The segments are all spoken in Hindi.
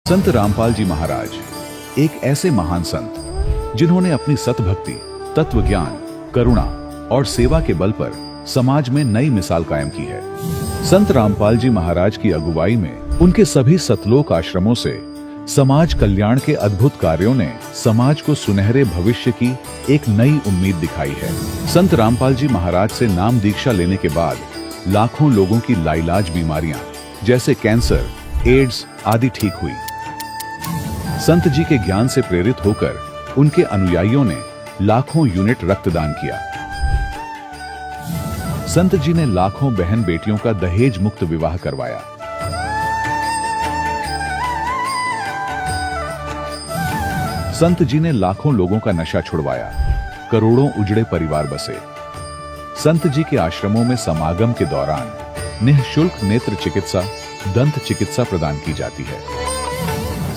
संत रामपाल जी महाराज एक ऐसे महान संत जिन्होंने अपनी सतभक्ति, तत्व ज्ञान, करुणा और सेवा के बल पर समाज में नई मिसाल कायम की है। संत रामपाल जी महाराज की अगुवाई में उनके सभी सतलोक आश्रमों से समाज कल्याण के अद्भुत कार्यों ने समाज को सुनहरे भविष्य की एक नई उम्मीद दिखाई है। संत रामपाल जी महाराज से नाम दीक्षा लेने के बाद लाखों लोगों की लाइलाज बीमारियां जैसे कैंसर, एड्स आदि ठीक हुई। संत जी के ज्ञान से प्रेरित होकर उनके अनुयायियों ने लाखों यूनिट रक्तदान किया। संत जी ने लाखों बहन बेटियों का दहेज मुक्त विवाह करवाया। संत जी ने लाखों लोगों का नशा छुड़वाया, करोड़ों उजड़े परिवार बसे। संत जी के आश्रमों में समागम के दौरान निःशुल्क नेत्र चिकित्सा, दंत चिकित्सा प्रदान की जाती है।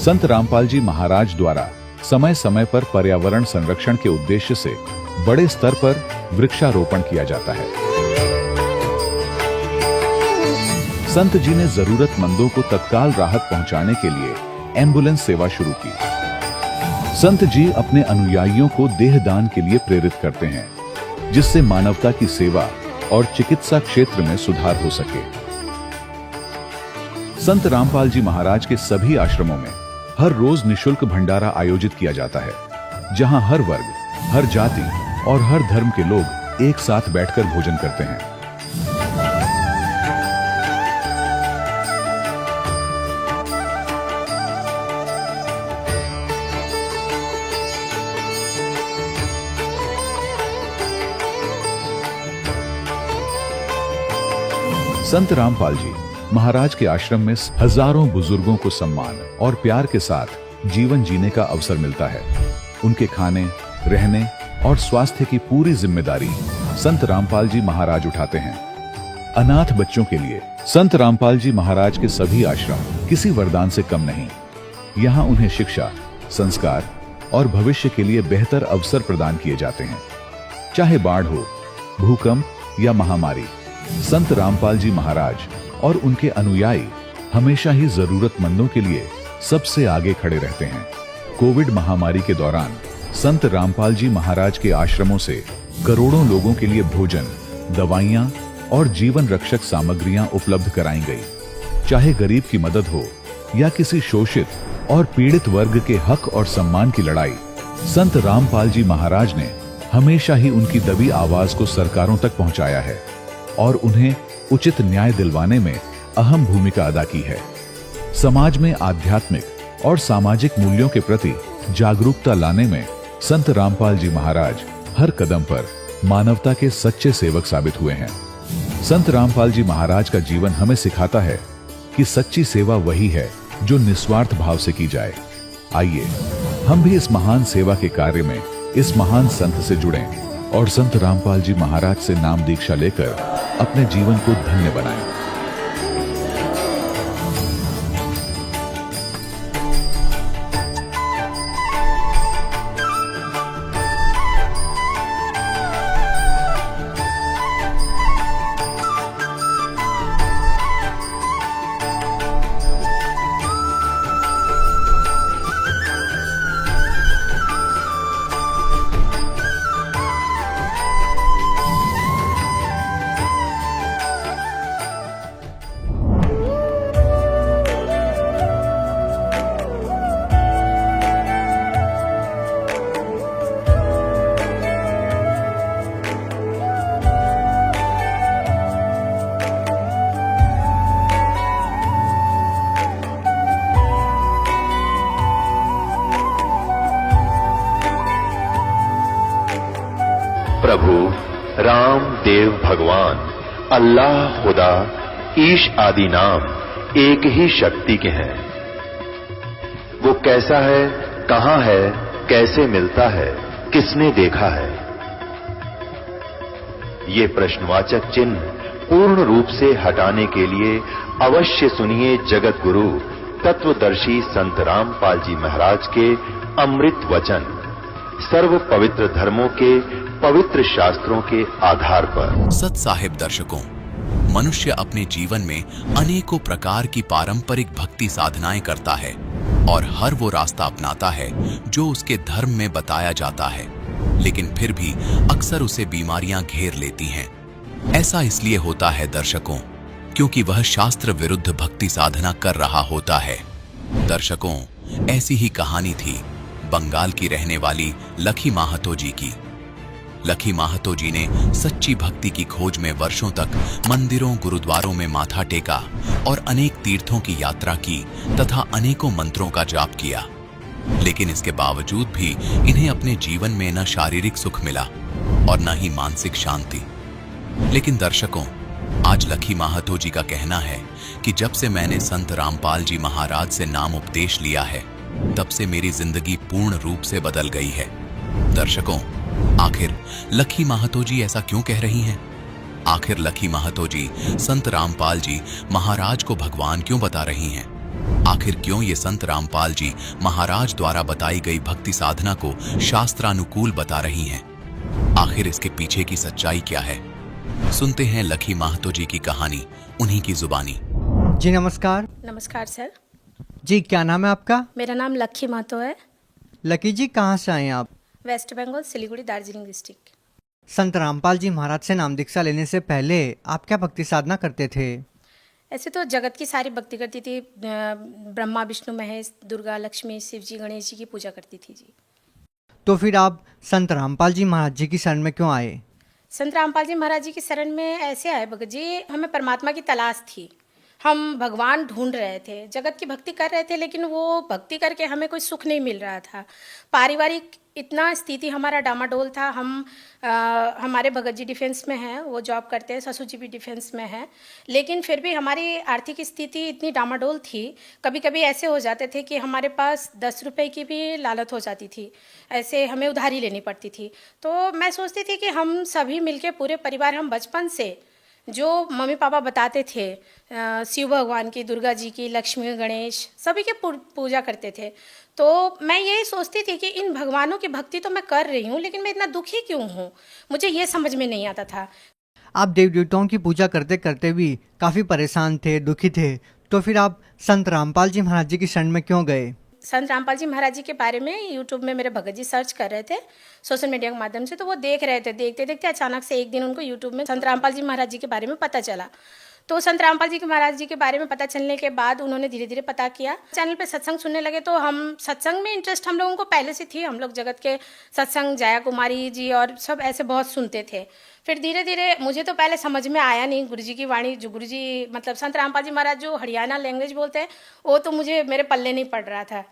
संत रामपाल जी महाराज द्वारा समय समय पर पर्यावरण संरक्षण के उद्देश्य से बड़े स्तर पर वृक्षारोपण किया जाता है। संत जी ने जरूरतमंदों को तत्काल राहत पहुंचाने के लिए एम्बुलेंस सेवा शुरू की। संत जी अपने अनुयायियों को देहदान के लिए प्रेरित करते हैं, जिससे मानवता की सेवा और चिकित्सा क्षेत्र में सुधार हो सके। संत रामपाल जी महाराज के सभी आश्रमों में हर रोज निःशुल्क भंडारा आयोजित किया जाता है, जहां हर वर्ग, हर जाति और हर धर्म के लोग एक साथ बैठकर भोजन करते हैं। संत रामपाल जी महाराज के आश्रम में हजारों बुजुर्गों को सम्मान और प्यार के साथ जीवन जीने का अवसर मिलता है। उनके खाने, रहने और स्वास्थ्य की पूरी जिम्मेदारी संत रामपाल जी महाराज उठाते हैं। अनाथ बच्चों के लिए संत रामपाल जी महाराज के सभी आश्रम किसी वरदान से कम नहीं। यहाँ उन्हें शिक्षा, संस्कार और भविष्य के लिए बेहतर अवसर प्रदान किए जाते हैं। चाहे बाढ़ हो, भूकंप या महामारी, संत रामपाल जी महाराज और उनके अनुयायी हमेशा ही जरूरतमंदों के लिए सबसे आगे खड़े रहते हैं। कोविड महामारी के दौरान संत रामपाल जी महाराज के आश्रमों से करोड़ों लोगों के लिए भोजन, दवाइयां और जीवन रक्षक सामग्रियां उपलब्ध कराई गई। चाहे गरीब की मदद हो या किसी शोषित और पीड़ित वर्ग के हक और सम्मान की लड़ाई, संत रामपाल जी महाराज ने हमेशा ही उनकी दबी आवाज को सरकारों तक पहुंचाया है और उन्हें उचित न्याय दिलवाने में अहम भूमिका अदा की है। समाज में आध्यात्मिक और सामाजिक मूल्यों के प्रति जागरूकता लाने में संत रामपाल जी महाराज हर कदम पर मानवता के सच्चे सेवक साबित हुए हैं। संत रामपाल जी महाराज का जीवन हमें सिखाता है कि सच्ची सेवा वही है जो निस्वार्थ भाव से की जाए। आइए हम भी इस महान सेवा के कार्य में इस महान संत से जुड़ें और संत रामपाल जी महाराज से नाम दीक्षा लेकर अपने जीवन को धन्य बनाएं। प्रभु राम देव भगवान अल्लाह खुदा ईश आदि नाम एक ही शक्ति के हैं। वो कैसा है, कहां है, कैसे मिलता है, किसने देखा है? ये प्रश्नवाचक चिन्ह पूर्ण रूप से हटाने के लिए अवश्य सुनिए जगत गुरु तत्वदर्शी संत रामपाल जी महाराज के अमृत वचन, सर्व पवित्र धर्मों के पवित्र शास्त्रों के आधार पर। सत साहिब दर्शकों, मनुष्य अपने जीवन में अनेकों प्रकार की पारंपरिक भक्ति साधनाएं करता है, और हर वो रास्ता अपनाता है जो उसके धर्म में बताया जाता है, लेकिन फिर भी अक्सर उसे बीमारियां घेर लेती हैं। ऐसा इसलिए होता है दर्शकों, क्योंकि वह शास्त्र विरुद्ध भक्ति साधना कर रहा होता है। दर्शकों, ऐसी ही कहानी थी बंगाल की रहने वाली लखी माहतो जी की। लखी माहतो जी ने सच्ची भक्ति की खोज में वर्षों तक मंदिरों गुरुद्वारों में माथा टेका और अनेक तीर्थों की यात्रा की तथा अनेकों मंत्रों का जाप किया, लेकिन इसके बावजूद भी इन्हें अपने जीवन में न शारीरिक सुख मिला और न ही मानसिक शांति। लेकिन दर्शकों, आज लखी माहतो जी का कहना है कि जब से मैंने संत रामपाल जी महाराज से नाम उपदेश लिया है, तब से मेरी जिंदगी पूर्ण रूप से बदल गई है। दर्शकों, आखिर लखी माहतो जी ऐसा क्यों कह रही हैं? आखिर लखी माहतो जी संत रामपाल जी महाराज को भगवान क्यों बता रही हैं? आखिर क्यों ये संत रामपाल जी महाराज द्वारा बताई गई भक्ति साधना को शास्त्रानुकूल बता रही हैं? आखिर इसके पीछे की सच्चाई क्या है? सुनते हैं लखी माहतो जी की कहानी उन्हीं की जुबानी। जी नमस्कार। नमस्कार सर। जी क्या नाम है आपका? मेरा नाम लक्की महतो है। लकी जी कहाँ से आए हैं आप? वेस्ट बंगाल, सिलीगुड़ी, दार्जिलिंग डिस्ट्रिक्ट। संत रामपाल जी महाराज से नाम दीक्षा लेने से पहले आप क्या भक्ति साधना करते थे? ऐसे तो जगत की सारी भक्ति करती थी। ब्रह्मा, विष्णु, महेश, दुर्गा, लक्ष्मी, शिव जी, गणेश जी की पूजा करती थी जी। तो फिर आप संत रामपाल जी महाराज जी की शरण में क्यों आए? संत रामपाल जी महाराज जी की शरण में ऐसे आए भगत जी, हमें परमात्मा की तलाश थी। हम भगवान ढूंढ रहे थे, जगत की भक्ति कर रहे थे, लेकिन वो भक्ति करके हमें कोई सुख नहीं मिल रहा था। पारिवारिक इतना स्थिति हमारा डामाडोल था। हमारे भगत जी डिफेंस में हैं, वो जॉब करते हैं, ससुर जी भी डिफेंस में हैं, लेकिन फिर भी हमारी आर्थिक स्थिति इतनी डामाडोल थी। कभी कभी ऐसे हो जाते थे कि हमारे पास 10 रुपए की भी लालच हो जाती थी, ऐसे हमें उधारी लेनी पड़ती थी। तो मैं सोचती थी कि हम सभी मिलके पूरे परिवार, हम बचपन से जो मम्मी पापा बताते थे शिव भगवान की, दुर्गा जी की, लक्ष्मी, गणेश, सभी के पूजा करते थे। तो मैं यही सोचती थी कि इन भगवानों की भक्ति तो मैं कर रही हूँ, लेकिन मैं इतना दुखी क्यों हूँ, मुझे ये समझ में नहीं आता था। आप देव देवताओं की पूजा करते करते भी काफ़ी परेशान थे, दुखी थे, तो फिर आप संत रामपाल जी महाराज जी की शरण में क्यों गए? संत रामपाल जी महाराज जी के बारे में यूट्यूब में मेरे भगत जी सर्च कर रहे थे सोशल मीडिया के माध्यम से, तो वो देख रहे थे। देखते देखते अचानक से एक दिन उनको यूट्यूब में संत रामपाल जी महाराज जी के बारे में पता चला। तो संत रामपाल जी के महाराज जी के बारे में पता चलने के बाद उन्होंने धीरे धीरे पता किया, चैनल पे सत्संग सुनने लगे। तो हम सत्संग में इंटरेस्ट हम लोगों को पहले से थी, हम लोग जगत के सत्संग जया कुमारी जी और सब ऐसे बहुत सुनते थे। फिर धीरे धीरे मुझे तो पहले समझ में आया नहीं गुरु जी की वाणी, जो गुरु जी मतलब संत रामपाल जी महाराज जो हरियाणा लैंग्वेज बोलते हैं, वो तो मुझे मेरे पल्ले नहीं पड़ रहा था।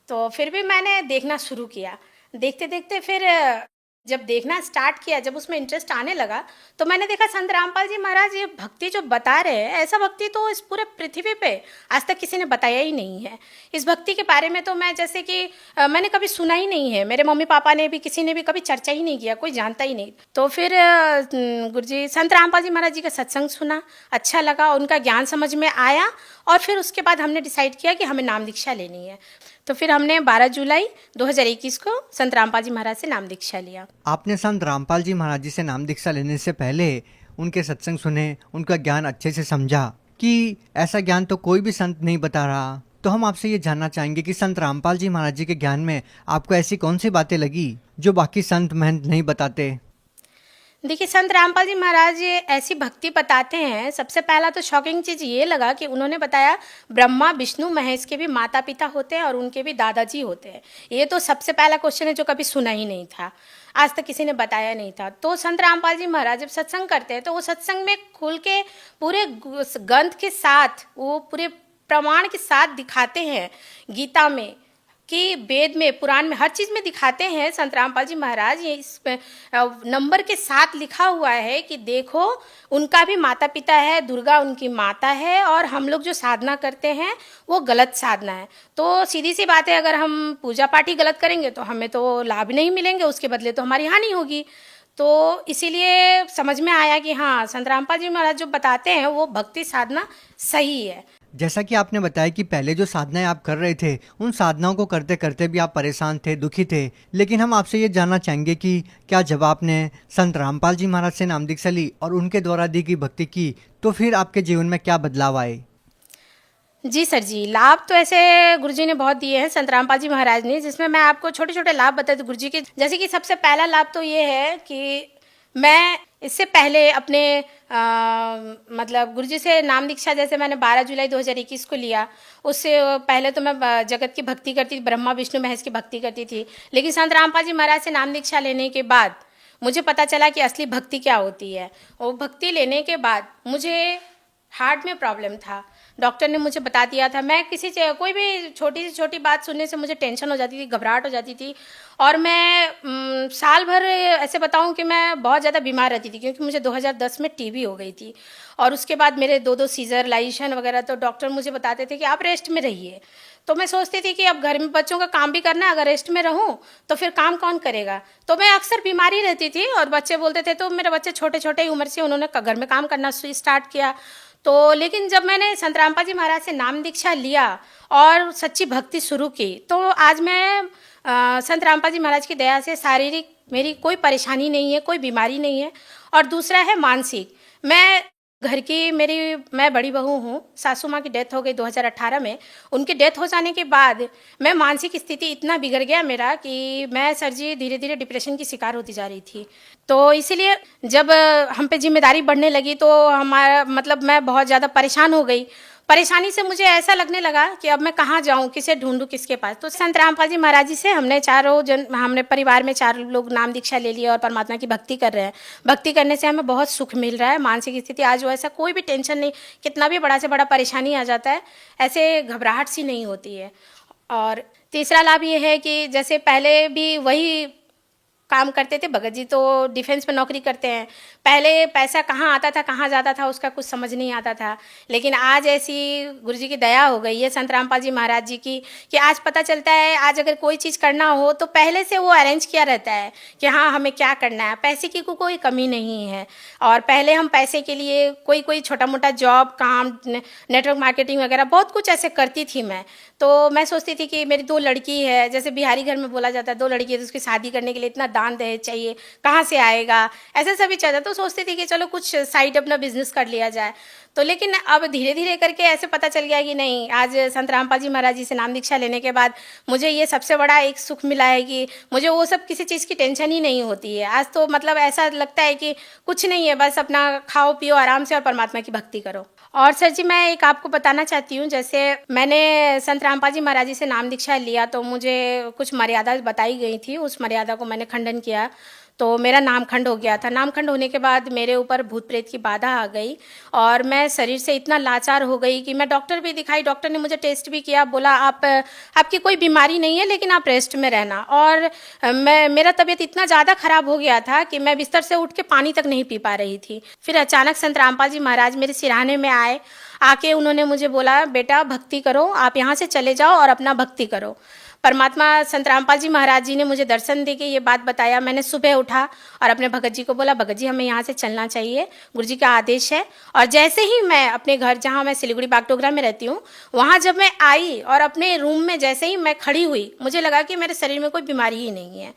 तो फिर भी मैंने देखना शुरू किया। देखते देखते फिर जब देखना स्टार्ट किया, जब उसमें इंटरेस्ट आने लगा, तो मैंने देखा संत रामपाल जी महाराज ये भक्ति जो बता रहे हैं, ऐसा भक्ति तो इस पूरे पृथ्वी पे आज तक किसी ने बताया ही नहीं है। इस भक्ति के बारे में तो मैं जैसे कि मैंने कभी सुना ही नहीं है, मेरे मम्मी पापा ने भी, किसी ने भी कभी चर्चा ही नहीं किया, कोई जानता ही नहीं। तो फिर गुरुजी संत रामपाल जी महाराज जी का सत्संग सुना, अच्छा लगा, उनका ज्ञान समझ में आया, और फिर उसके बाद हमने डिसाइड किया कि हमें नाम दीक्षा लेनी है। तो फिर हमने 12 जुलाई 2021 को संत रामपाल जी महाराज से नाम दीक्षा लिया। आपने संत रामपाल जी महाराज जी से नाम दीक्षा लेने से पहले उनके सत्संग सुने, उनका ज्ञान अच्छे से समझा कि ऐसा ज्ञान तो कोई भी संत नहीं बता रहा। तो हम आपसे ये जानना चाहेंगे कि संत रामपाल जी महाराज जी के ज्ञान में आपको ऐसी कौन सी बातें लगी जो बाकी संत महंत नहीं बताते? देखिए, संत रामपाल जी महाराज ये ऐसी भक्ति बताते हैं। सबसे पहला तो शॉकिंग चीज़ ये लगा कि उन्होंने बताया ब्रह्मा, विष्णु, महेश के भी माता पिता होते हैं और उनके भी दादाजी होते हैं। ये तो सबसे पहला क्वेश्चन है जो कभी सुना ही नहीं था, आज तक किसी ने बताया नहीं था। तो संत रामपाल जी महाराज जब सत्संग करते हैं तो वो सत्संग में खुल के पूरे ग्रंथ के साथ, वो पूरे प्रमाण के साथ दिखाते हैं, गीता में कि वेद में, पुराण में, हर चीज़ में दिखाते हैं संत रामपाल जी महाराज। ये इस नंबर के साथ लिखा हुआ है कि देखो उनका भी माता पिता है, दुर्गा उनकी माता है, और हम लोग जो साधना करते हैं वो गलत साधना है। तो सीधी सी बात है, अगर हम पूजा पाठ ही गलत करेंगे तो हमें तो लाभ नहीं मिलेंगे, उसके बदले तो हमारी हानि होगी। तो इसीलिए समझ में आया कि हाँ, संत रामपाल जी महाराज जो बताते हैं वो भक्ति साधना सही है। जैसा कि आपने बताया कि पहले जो साधनाएं आप कर रहे थे, उन साधनाओं को करते करते भी आप परेशान थे, दुखी थे, लेकिन हम आपसे ये जानना चाहेंगे कि क्या जब आपने संत रामपाल जी महाराज से नाम दीक्षा ली और उनके द्वारा दी गई भक्ति की, तो फिर आपके जीवन में क्या बदलाव आए? जी सर जी, लाभ तो ऐसे गुरुजी ने बहुत दिए हैं, संत रामपाल जी महाराज ने, जिसमें मैं आपको छोटे छोटे लाभ बताती हूँ गुरुजी के। जैसे कि सबसे पहला लाभ तो ये है कि मैं इससे पहले अपने मतलब गुरुजी से नाम दीक्षा जैसे मैंने 12 जुलाई 2021 को लिया, उससे पहले तो मैं जगत की भक्ति करती थी, ब्रह्मा विष्णु महेश की भक्ति करती थी। लेकिन संत रामपाल जी महाराज से नाम दीक्षा लेने के बाद मुझे पता चला कि असली भक्ति क्या होती है। वो भक्ति लेने के बाद मुझे हार्ट में प्रॉब्लम था, डॉक्टर ने मुझे बता दिया था। मैं कोई भी छोटी से छोटी बात सुनने से मुझे टेंशन हो जाती थी, घबराहट हो जाती थी, और मैं साल भर ऐसे बताऊं कि मैं बहुत ज़्यादा बीमार रहती थी, क्योंकि मुझे 2010 में टीबी हो गई थी, और उसके बाद मेरे 2 सीजर लाइशन वगैरह। तो डॉक्टर मुझे बताते थे कि आप रेस्ट में रहिए। तो मैं सोचती थी कि अब घर में बच्चों का काम भी करना है, अगर रेस्ट में रहूं तो फिर काम कौन करेगा। तो मैं अक्सर बीमारी रहती थी, और बच्चे बोलते थे, तो मेरे बच्चे छोटे छोटे ही उम्र से उन्होंने घर में काम करना स्टार्ट किया। तो लेकिन जब मैंने संत रामपाल जी महाराज से नाम दीक्षा लिया और सच्ची भक्ति शुरू की, तो आज मैं संत रामपाल जी महाराज की दया से शारीरिक मेरी कोई परेशानी नहीं है, कोई बीमारी नहीं है। और दूसरा है मानसिक, मैं घर की मैं बड़ी बहू हूँ। सासू माँ की डेथ हो गई 2018 में। उनकी डेथ हो जाने के बाद मैं मानसिक स्थिति इतना बिगड़ गया मेरा कि मैं सर जी धीरे धीरे डिप्रेशन की शिकार होती जा रही थी। तो इसीलिए जब हम पे जिम्मेदारी बढ़ने लगी तो हमारा मतलब मैं बहुत ज़्यादा परेशान हो गई। परेशानी से मुझे ऐसा लगने लगा कि अब मैं कहाँ जाऊँ, किसे ढूंढूं, किसके पास। तो संत रामपाल जी महाराज जी से हमने परिवार में 4 लोग नाम दीक्षा ले लिया और परमात्मा की भक्ति कर रहे हैं। भक्ति करने से हमें बहुत सुख मिल रहा है। मानसिक स्थिति आज वैसा कोई भी टेंशन नहीं, कितना भी बड़ा से बड़ा परेशानी आ जाता है, ऐसे घबराहट सी नहीं होती है। और तीसरा लाभ ये है कि जैसे पहले भी वही काम करते थे, भगत जी तो डिफेंस में नौकरी करते हैं। पहले पैसा कहाँ आता था, कहाँ जाता था, उसका कुछ समझ नहीं आता था। लेकिन आज ऐसी गुरुजी की दया हो गई है, संत रामपाल जी महाराज जी की, कि आज पता चलता है, आज अगर कोई चीज़ करना हो तो पहले से वो अरेंज किया रहता है कि हाँ हमें क्या करना है। पैसे की कोई कमी नहीं है। और पहले हम पैसे के लिए कोई छोटा मोटा जॉब, काम, नेटवर्क मार्केटिंग वगैरह बहुत कुछ ऐसे करती थी मैं। तो मैं सोचती थी कि मेरी 2 लड़की है, जैसे बिहारी घर में बोला जाता है 2 लड़की है तो उसकी शादी करने के लिए इतना दान दहेज चाहिए, कहाँ से आएगा, ऐसे सभी चलता। तो सोचती थी कि चलो कुछ साइड अपना बिजनेस कर लिया जाए। तो लेकिन अब धीरे धीरे करके ऐसे पता चल गया कि नहीं, आज संत रामपाल जी महाराज जी से नाम दीक्षा लेने के बाद मुझे ये सबसे बड़ा एक सुख मिला है कि मुझे वो सब किसी चीज़ की टेंशन ही नहीं होती है। आज तो मतलब ऐसा लगता है कि कुछ नहीं है, बस अपना खाओ पियो आराम से और परमात्मा की भक्ति करो। और सर जी मैं एक आपको बताना चाहती हूँ, जैसे मैंने संत रामपाल जी महाराज जी से नाम दीक्षा लिया तो मुझे कुछ मर्यादा बताई गई थी, उस मर्यादा को मैंने खंडन किया तो मेरा नामखंड हो गया था। नामखंड होने के बाद मेरे ऊपर भूत प्रेत की बाधा आ गई और मैं शरीर से इतना लाचार हो गई कि मैं डॉक्टर भी दिखाई, डॉक्टर ने मुझे टेस्ट भी किया, बोला आपकी कोई बीमारी नहीं है लेकिन आप रेस्ट में रहना। और मेरा तबीयत इतना ज़्यादा खराब हो गया था कि मैं बिस्तर से उठ के पानी तक नहीं पी पा रही थी। फिर अचानक संत रामपाल जी महाराज मेरे सिरहाने में आए, आके उन्होंने मुझे बोला, बेटा भक्ति करो, आप यहाँ से चले जाओ और अपना भक्ति करो। परमात्मा संत रामपाल जी महाराज जी ने मुझे दर्शन दे के ये बात बताया। मैंने सुबह उठा और अपने भगत जी को बोला, भगत जी हमें यहाँ से चलना चाहिए, गुरु जी का आदेश है। और जैसे ही मैं अपने घर, जहाँ मैं सिलीगुड़ी बागडोगरा में रहती हूँ, वहाँ जब मैं आई और अपने रूम में जैसे ही मैं खड़ी हुई, मुझे लगा कि मेरे शरीर में कोई बीमारी ही नहीं है।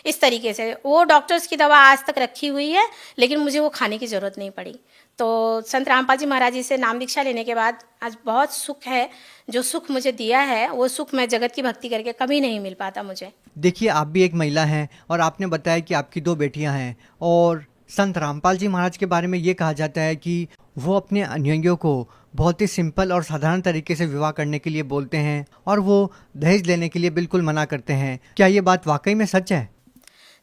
इस तरीके से वो डॉक्टर्स की दवा आज तक रखी हुई है लेकिन मुझे वो खाने की ज़रूरत नहीं पड़ी। तो संत रामपाल जी महाराज जी से नाम दीक्षा लेने के बाद आज बहुत सुख है। जो सुख मुझे दिया है वो सुख मैं जगत की भक्ति करके कभी नहीं मिल पाता मुझे। देखिए, आप भी एक महिला हैं और आपने बताया कि आपकी 2 बेटियां हैं, और संत रामपाल जी महाराज के बारे में ये कहा जाता है कि वो अपने अनुयायियों को बहुत ही सिंपल और साधारण तरीके से विवाह करने के लिए बोलते हैं और वो दहेज लेने के लिए बिल्कुल मना करते हैं। क्या ये बात वाकई में सच है?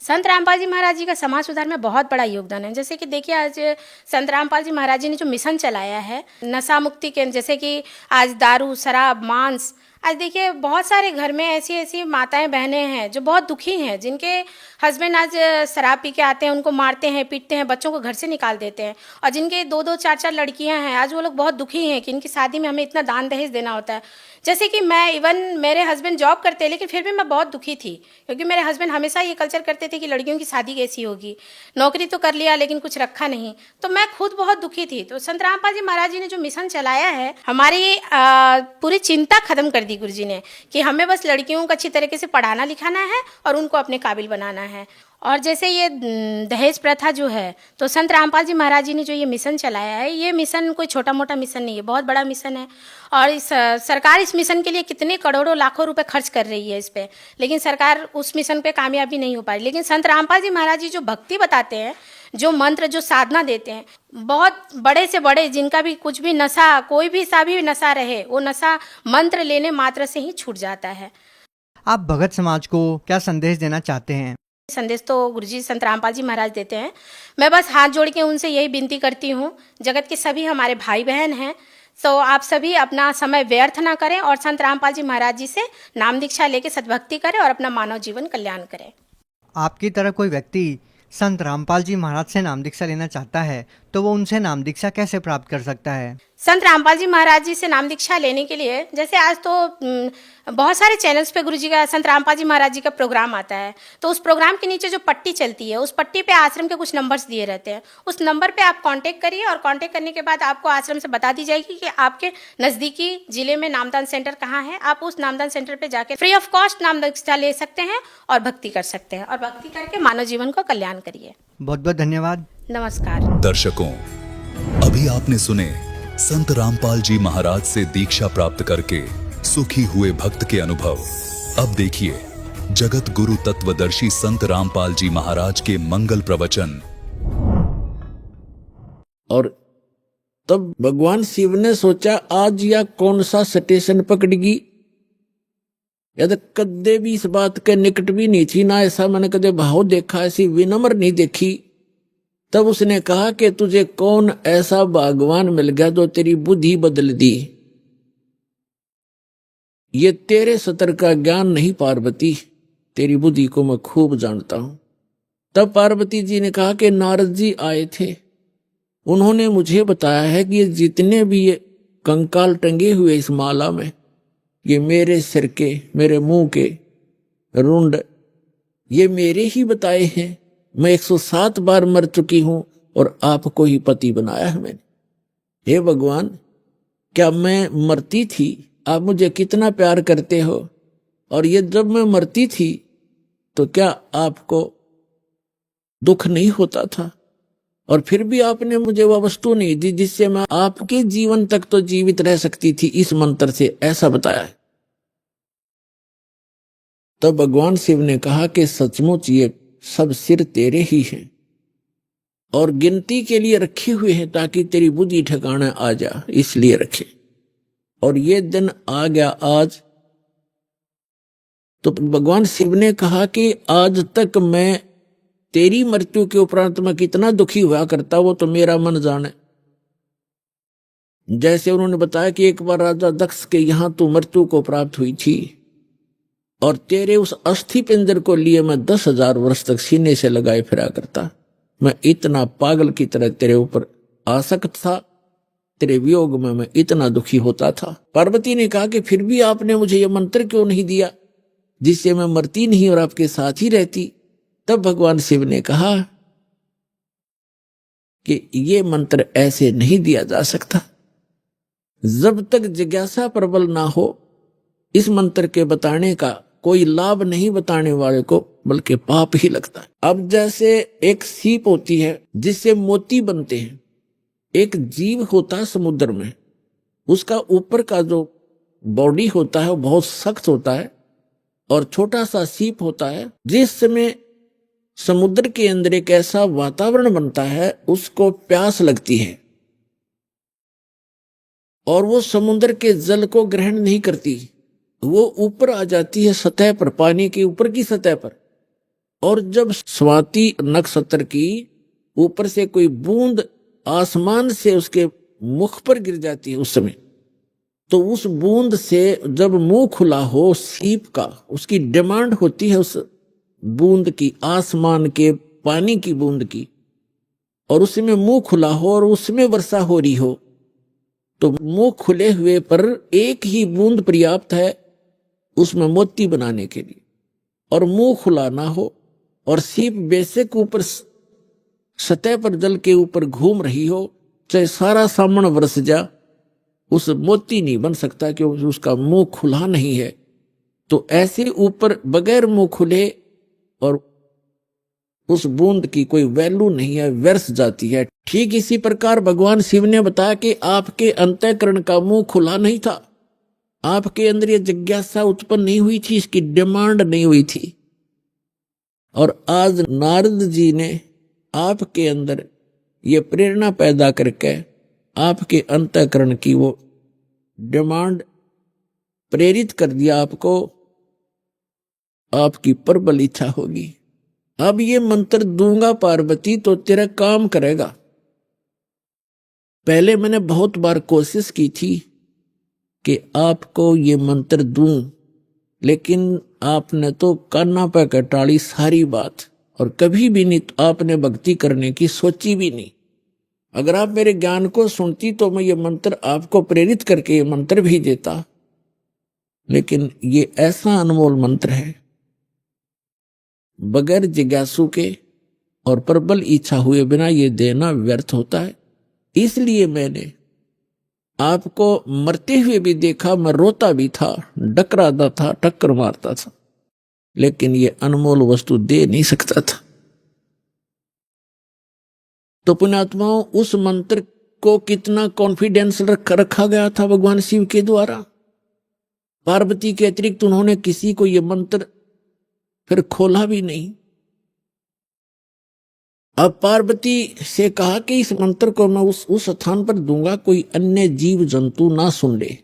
संत रामपाल जी महाराज जी का समाज सुधार में बहुत बड़ा योगदान है। जैसे कि देखिए, आज संत रामपाल जी महाराज जी ने जो मिशन चलाया है नशा मुक्ति के, जैसे कि आज दारू, शराब, मांस, आज देखिए बहुत सारे घर में ऐसी ऐसी माताएं बहनें हैं जो बहुत दुखी हैं, जिनके हस्बैंड आज शराब पी के आते हैं, उनको मारते हैं, पीटते हैं, बच्चों को घर से निकाल देते हैं, और जिनके 2-2, 4-4 लड़कियां हैं, आज वो लोग बहुत दुखी हैं कि इनकी शादी में हमें इतना दान दहेज देना होता है। जैसे कि मैं इवन मेरे हस्बैंड जॉब करते हैं लेकिन फिर भी मैं बहुत दुखी थी, क्योंकि मेरे हस्बैंड हमेशा ये कल्चर करते थे कि लड़कियों की शादी कैसी होगी, नौकरी तो कर लिया लेकिन कुछ रखा नहीं। तो मैं खुद बहुत दुखी थी। तो संत रामपाल जी महाराज जी ने जो मिशन चलाया है, हमारी पूरी चिंता खत्म कर दी गुरुजी ने, कि हमें बस लड़कियों को अच्छी तरीके से पढ़ाना लिखाना है और उनको अपने काबिल बनाना है। और जैसे ये दहेज प्रथा जो है, तो संत रामपाल जी महाराज जी ने जो ये मिशन चलाया है, ये मिशन कोई छोटा मोटा मिशन नहीं है, बहुत बड़ा मिशन है। और इस सरकार इस मिशन के लिए कितने करोड़ों लाखों रुपए खर्च कर रही है इस पे, लेकिन सरकार उस मिशन पे कामयाबी नहीं हो पा रही। लेकिन संत रामपाल जी महाराज जी जो भक्ति बताते हैं, जो मंत्र, जो साधना देते हैं, बहुत बड़े से बड़े, जिनका भी कुछ भी नशा, कोई भी सा भी नशा रहे, वो नशा मंत्र लेने मात्र से ही छूट जाता है। आप भगत समाज को क्या संदेश देना चाहते हैं? संदेश तो गुरुजी संत रामपाल जी महाराज देते हैं। मैं बस हाथ जोड़ के उनसे यही विनती करती हूँ, जगत के सभी हमारे भाई बहन हैं, तो आप सभी अपना समय व्यर्थ ना करें और संत रामपाल जी महाराज जी से नाम दीक्षा लेके सद्भक्ति करें और अपना मानव जीवन कल्याण करें। आपकी तरह कोई व्यक्ति संत रामपाल जी महाराज से नाम दीक्षा लेना चाहता है तो वो उनसे नाम दीक्षा कैसे प्राप्त कर सकता है? संत रामपाल जी महाराज जी से नाम दीक्षा लेने के लिए, जैसे आज तो बहुत सारे चैनल्स पे गुरुजी का, संत रामपाल जी महाराज जी का प्रोग्राम आता है, तो उस प्रोग्राम के नीचे जो पट्टी चलती है, उस पट्टी पे आश्रम के कुछ नंबर्स दिए रहते हैं। उस नंबर पे आप कांटेक्ट करिए और कांटेक्ट करने के बाद आपको आश्रम से बता दी जाएगी कि आपके नज़दीकी जिले में नामदान सेंटर कहाँ है। आप उस नामदान सेंटर पर जाकर फ्री ऑफ कॉस्ट नाम दीक्षा ले सकते हैं और भक्ति कर सकते हैं, और भक्ति करके मानव जीवन को कल्याण करिए। बहुत बहुत धन्यवाद। नमस्कार दर्शकों, अभी आपने सुने संत रामपाल जी महाराज से दीक्षा प्राप्त करके सुखी हुए भक्त के अनुभव। अब देखिए जगत गुरु तत्वदर्शी संत रामपाल जी महाराज के मंगल प्रवचन। और तब भगवान शिव ने सोचा आज या कौन सा स्टेशन पकड़गी। यदि कदे भी इस बात के निकट भी नहीं थी, ना ऐसा मैंने कदे भाव देखा, ऐसी विनम्र नहीं देखी। तब उसने कहा कि तुझे कौन ऐसा भगवान मिल गया जो तेरी बुद्धि बदल दी। ये तेरे सतर का ज्ञान नहीं पार्वती, तेरी बुद्धि को मैं खूब जानता हूं। तब पार्वती जी ने कहा कि नारद जी आए थे, उन्होंने मुझे बताया है कि ये जितने भी ये कंकाल टंगे हुए इस माला में, ये मेरे सिर के, मेरे मुंह के रुंड, ये मेरे ही बताए हैं। मैं 107 बार मर चुकी हूं और आपको ही पति बनाया है मैंने। हे भगवान, क्या मैं मरती थी, आप मुझे कितना प्यार करते हो, और ये जब मैं मरती थी तो क्या आपको दुख नहीं होता था, और फिर भी आपने मुझे वह वस्तु नहीं दी जिससे मैं आपके जीवन तक तो जीवित रह सकती थी इस मंत्र से, ऐसा बताया है। तब भगवान शिव ने कहा कि सचमुच ये सब सिर तेरे ही हैं और गिनती के लिए रखे हुए हैं ताकि तेरी बुद्धि ठिकाना आ जा, इसलिए रखे। और ये दिन आ गया आज। तो भगवान शिव ने कहा कि आज तक मैं तेरी मृत्यु के उपरांत मैं कितना दुखी हुआ करता, वो तो मेरा मन जाने। जैसे उन्होंने बताया कि एक बार राजा दक्ष के यहां तू मृत्यु को प्राप्त हुई थी और तेरे उस अस्थि पिंजर को लिए मैं 10,000 वर्ष तक सीने से लगाए फिरा करता। मैं इतना पागल की तरह तेरे ऊपर आसक्त था, तेरे वियोग में मैं इतना दुखी होता था। पार्वती ने कहा कि फिर भी आपने मुझे यह मंत्र क्यों नहीं दिया जिससे मैं मरती नहीं और आपके साथ ही रहती। तब भगवान शिव ने कहा कि ये मंत्र ऐसे नहीं दिया जा सकता, जब तक जिज्ञासा प्रबल ना हो इस मंत्र के बताने का कोई लाभ नहीं बताने वाले को, बल्कि पाप ही लगता है। अब जैसे एक सीप होती है जिससे मोती बनते हैं, एक जीव होता है समुद्र में, उसका ऊपर का जो बॉडी होता है वो बहुत सख्त होता है और छोटा सा सीप होता है। जिस समय समुद्र के अंदर एक ऐसा वातावरण बनता है, उसको प्यास लगती है और वो समुद्र के जल को ग्रहण नहीं करती, वो ऊपर आ जाती है सतह पर, पानी के ऊपर की सतह पर। और जब स्वाति नक्षत्र की ऊपर से कोई बूंद आसमान से उसके मुख पर गिर जाती है उस समय, तो उस बूंद से जब मुंह खुला हो सीप का, उसकी डिमांड होती है उस बूंद की, आसमान के पानी की बूंद की, और उसमें मुंह खुला हो और उसमें वर्षा हो रही हो, तो मुंह खुले हुए पर एक ही बूंद पर्याप्त है उसमें मोती बनाने के लिए, और मुंह खुला ना हो और सीप बेशक ऊपर सतह पर जल के ऊपर घूम रही हो, चाहे सारा सामन बरस जा, उस मोती नहीं बन सकता क्योंकि उसका मुंह खुला नहीं है। तो ऐसे ऊपर बगैर मुंह खुले और उस बूंद की कोई वैल्यू नहीं है, व्यर्थ जाती है। ठीक इसी प्रकार भगवान शिव ने बताया कि आपके अंतःकरण का मुंह खुला नहीं था, आपके अंदर ये जिज्ञासा उत्पन्न नहीं हुई थी, इसकी डिमांड नहीं हुई थी। और आज नारद जी ने आपके अंदर ये प्रेरणा पैदा करके आपके अंतःकरण की वो डिमांड प्रेरित कर दिया, आपको आपकी प्रबल इच्छा होगी। अब ये मंत्र दूंगा पार्वती तो तेरा काम करेगा। पहले मैंने बहुत बार कोशिश की थी कि आपको ये मंत्र दूं, लेकिन आपने तो कान्ना पे कटाड़ी सारी बात, और कभी भी नहीं आपने भक्ति करने की सोची भी नहीं। अगर आप मेरे ज्ञान को सुनती तो मैं ये मंत्र आपको प्रेरित करके ये मंत्र भी देता, लेकिन ये ऐसा अनमोल मंत्र है, बगैर जिज्ञासु के और प्रबल इच्छा हुए बिना ये देना व्यर्थ होता है। इसलिए मैंने आपको मरते हुए भी देखा, मैं रोता भी था, डकराता था, टक्कर मारता था, लेकिन ये अनमोल वस्तु दे नहीं सकता था। तो पुण्यात्माओं, उस मंत्र को कितना कॉन्फिडेंस रखा गया था भगवान शिव के द्वारा। पार्वती के अतिरिक्त उन्होंने किसी को ये मंत्र फिर खोला भी नहीं। अब पार्वती से कहा कि इस मंत्र को मैं उस स्थान पर दूंगा, कोई अन्य जीव जंतु ना सुन ले।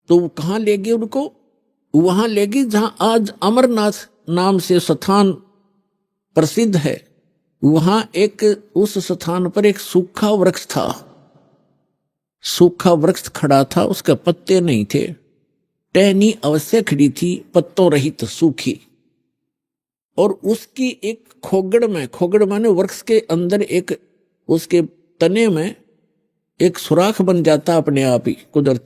तो वो कहां ले गए उनको? वहां ले गई जहां आज अमरनाथ नाम से स्थान प्रसिद्ध है। वहां उस स्थान पर एक सूखा वृक्ष था, सूखा वृक्ष खड़ा था, उसके पत्ते नहीं थे, टहनी अवश्य खड़ी थी, पत्तों रहित सूखी। और उसकी एक खोगड़ माने वृक्ष के अंदर एक उसके तने में एक सुराख बन जाता अपने आप ही कुदरत,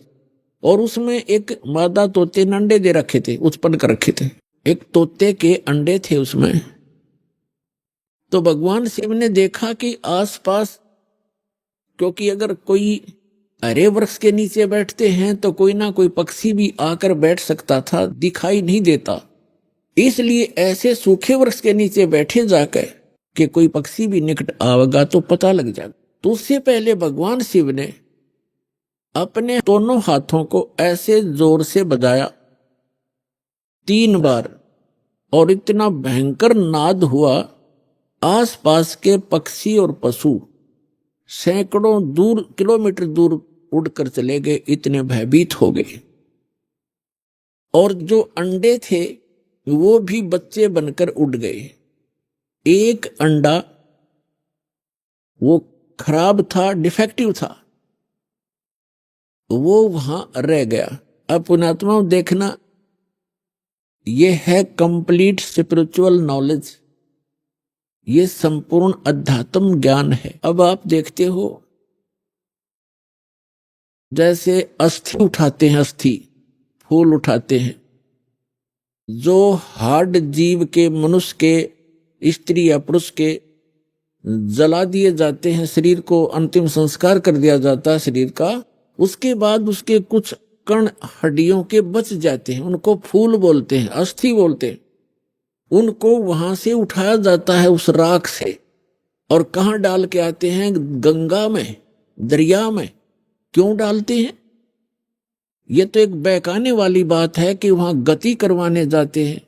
और उसमें एक मादा तोते ने अंडे दे रखे थे, उत्पन्न कर रखे थे, एक तोते के अंडे थे उसमें। तो भगवान शिव ने देखा कि आसपास, क्योंकि अगर कोई हरे वृक्ष के नीचे बैठते हैं तो कोई ना कोई पक्षी भी आकर बैठ सकता था, दिखाई नहीं देता, इसलिए ऐसे सूखे वृक्ष के नीचे बैठे जाकर कि कोई पक्षी भी निकट आवेगा तो पता लग जाएगा। तो उससे पहले भगवान शिव ने अपने दोनों हाथों को ऐसे जोर से बजाया 3 बार, और इतना भयंकर नाद हुआ, आसपास के पक्षी और पशु सैकड़ों किलोमीटर दूर उड़कर चले गए, इतने भयभीत हो गए। और जो अंडे थे वो भी बच्चे बनकर उड़ गए। एक अंडा वो खराब था, डिफेक्टिव था, वो वहां रह गया। अब पुण्यात्माओं देखना, ये है कंप्लीट स्पिरिचुअल नॉलेज, ये संपूर्ण अध्यात्म ज्ञान है। अब आप देखते हो जैसे अस्थि उठाते हैं, अस्थि फूल उठाते हैं, जो हार्ड जीव के, मनुष्य के, स्त्री या पुरुष के जला दिए जाते हैं, शरीर को अंतिम संस्कार कर दिया जाता है शरीर का, उसके बाद उसके कुछ कण हड्डियों के बच जाते हैं, उनको फूल बोलते हैं, अस्थि बोलते हैं। उनको वहां से उठाया जाता है उस राख से, और कहाँ डाल के आते हैं? गंगा में, दरिया में। क्यों डालते हैं? ये तो एक बहकाने वाली बात है कि वहां गति करवाने जाते हैं।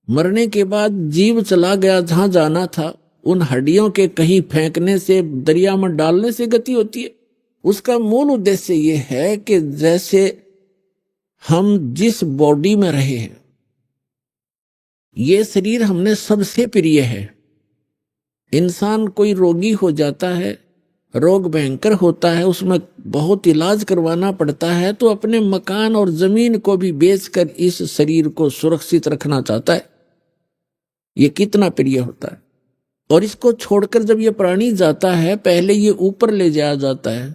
मरने के बाद जीव चला गया जहां जाना था, उन हड्डियों के कहीं फेंकने से, दरिया में डालने से गति होती है। उसका मूल उद्देश्य ये है कि जैसे हम जिस बॉडी में रहे हैं, ये शरीर हमने सबसे प्रिय है। इंसान कोई रोगी हो जाता है, रोग भयंकर होता है, उसमें बहुत इलाज करवाना पड़ता है, तो अपने मकान और जमीन को भी बेचकर इस शरीर को सुरक्षित रखना चाहता है। ये कितना प्रिय होता है। और इसको छोड़कर जब ये प्राणी जाता है, पहले ये ऊपर ले जाया जाता है,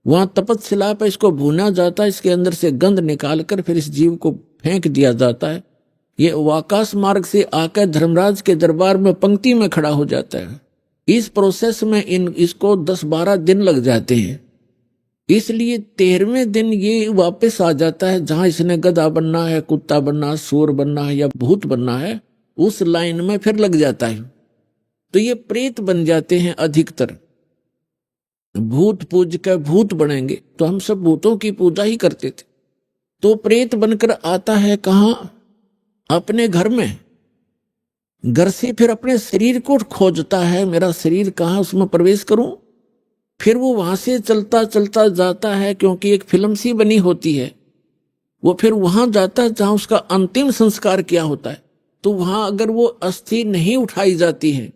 वहां तपस्शिला पर इसको भूना जाता है, इसके अंदर से गंध निकालकर फिर इस जीव को फेंक दिया जाता है। ये आकाश मार्ग से आकर धर्मराज के दरबार में पंक्ति में खड़ा हो जाता है। इस प्रोसेस में इसको 10-12 दिन लग जाते हैं। इसलिए 13वें दिन ये वापस आ जाता है, जहां इसने गधा बनना है, कुत्ता बनना है, सूर बनना है या भूत बनना है, उस लाइन में फिर लग जाता है। तो ये प्रेत बन जाते हैं अधिकतर। भूत पूज कर भूत बनेंगे, तो हम सब भूतों की पूजा ही करते थे। तो प्रेत बनकर आता है कहां? अपने घर में। घर से फिर अपने शरीर को खोजता है, मेरा शरीर कहां, उसमें प्रवेश करूं। फिर वो वहां से चलता चलता जाता है, क्योंकि एक फिल्म सी बनी होती है, वो फिर वहां जाता है जहां उसका अंतिम संस्कार किया होता है। तो वहां अगर वो अस्थि नहीं उठाई जाती है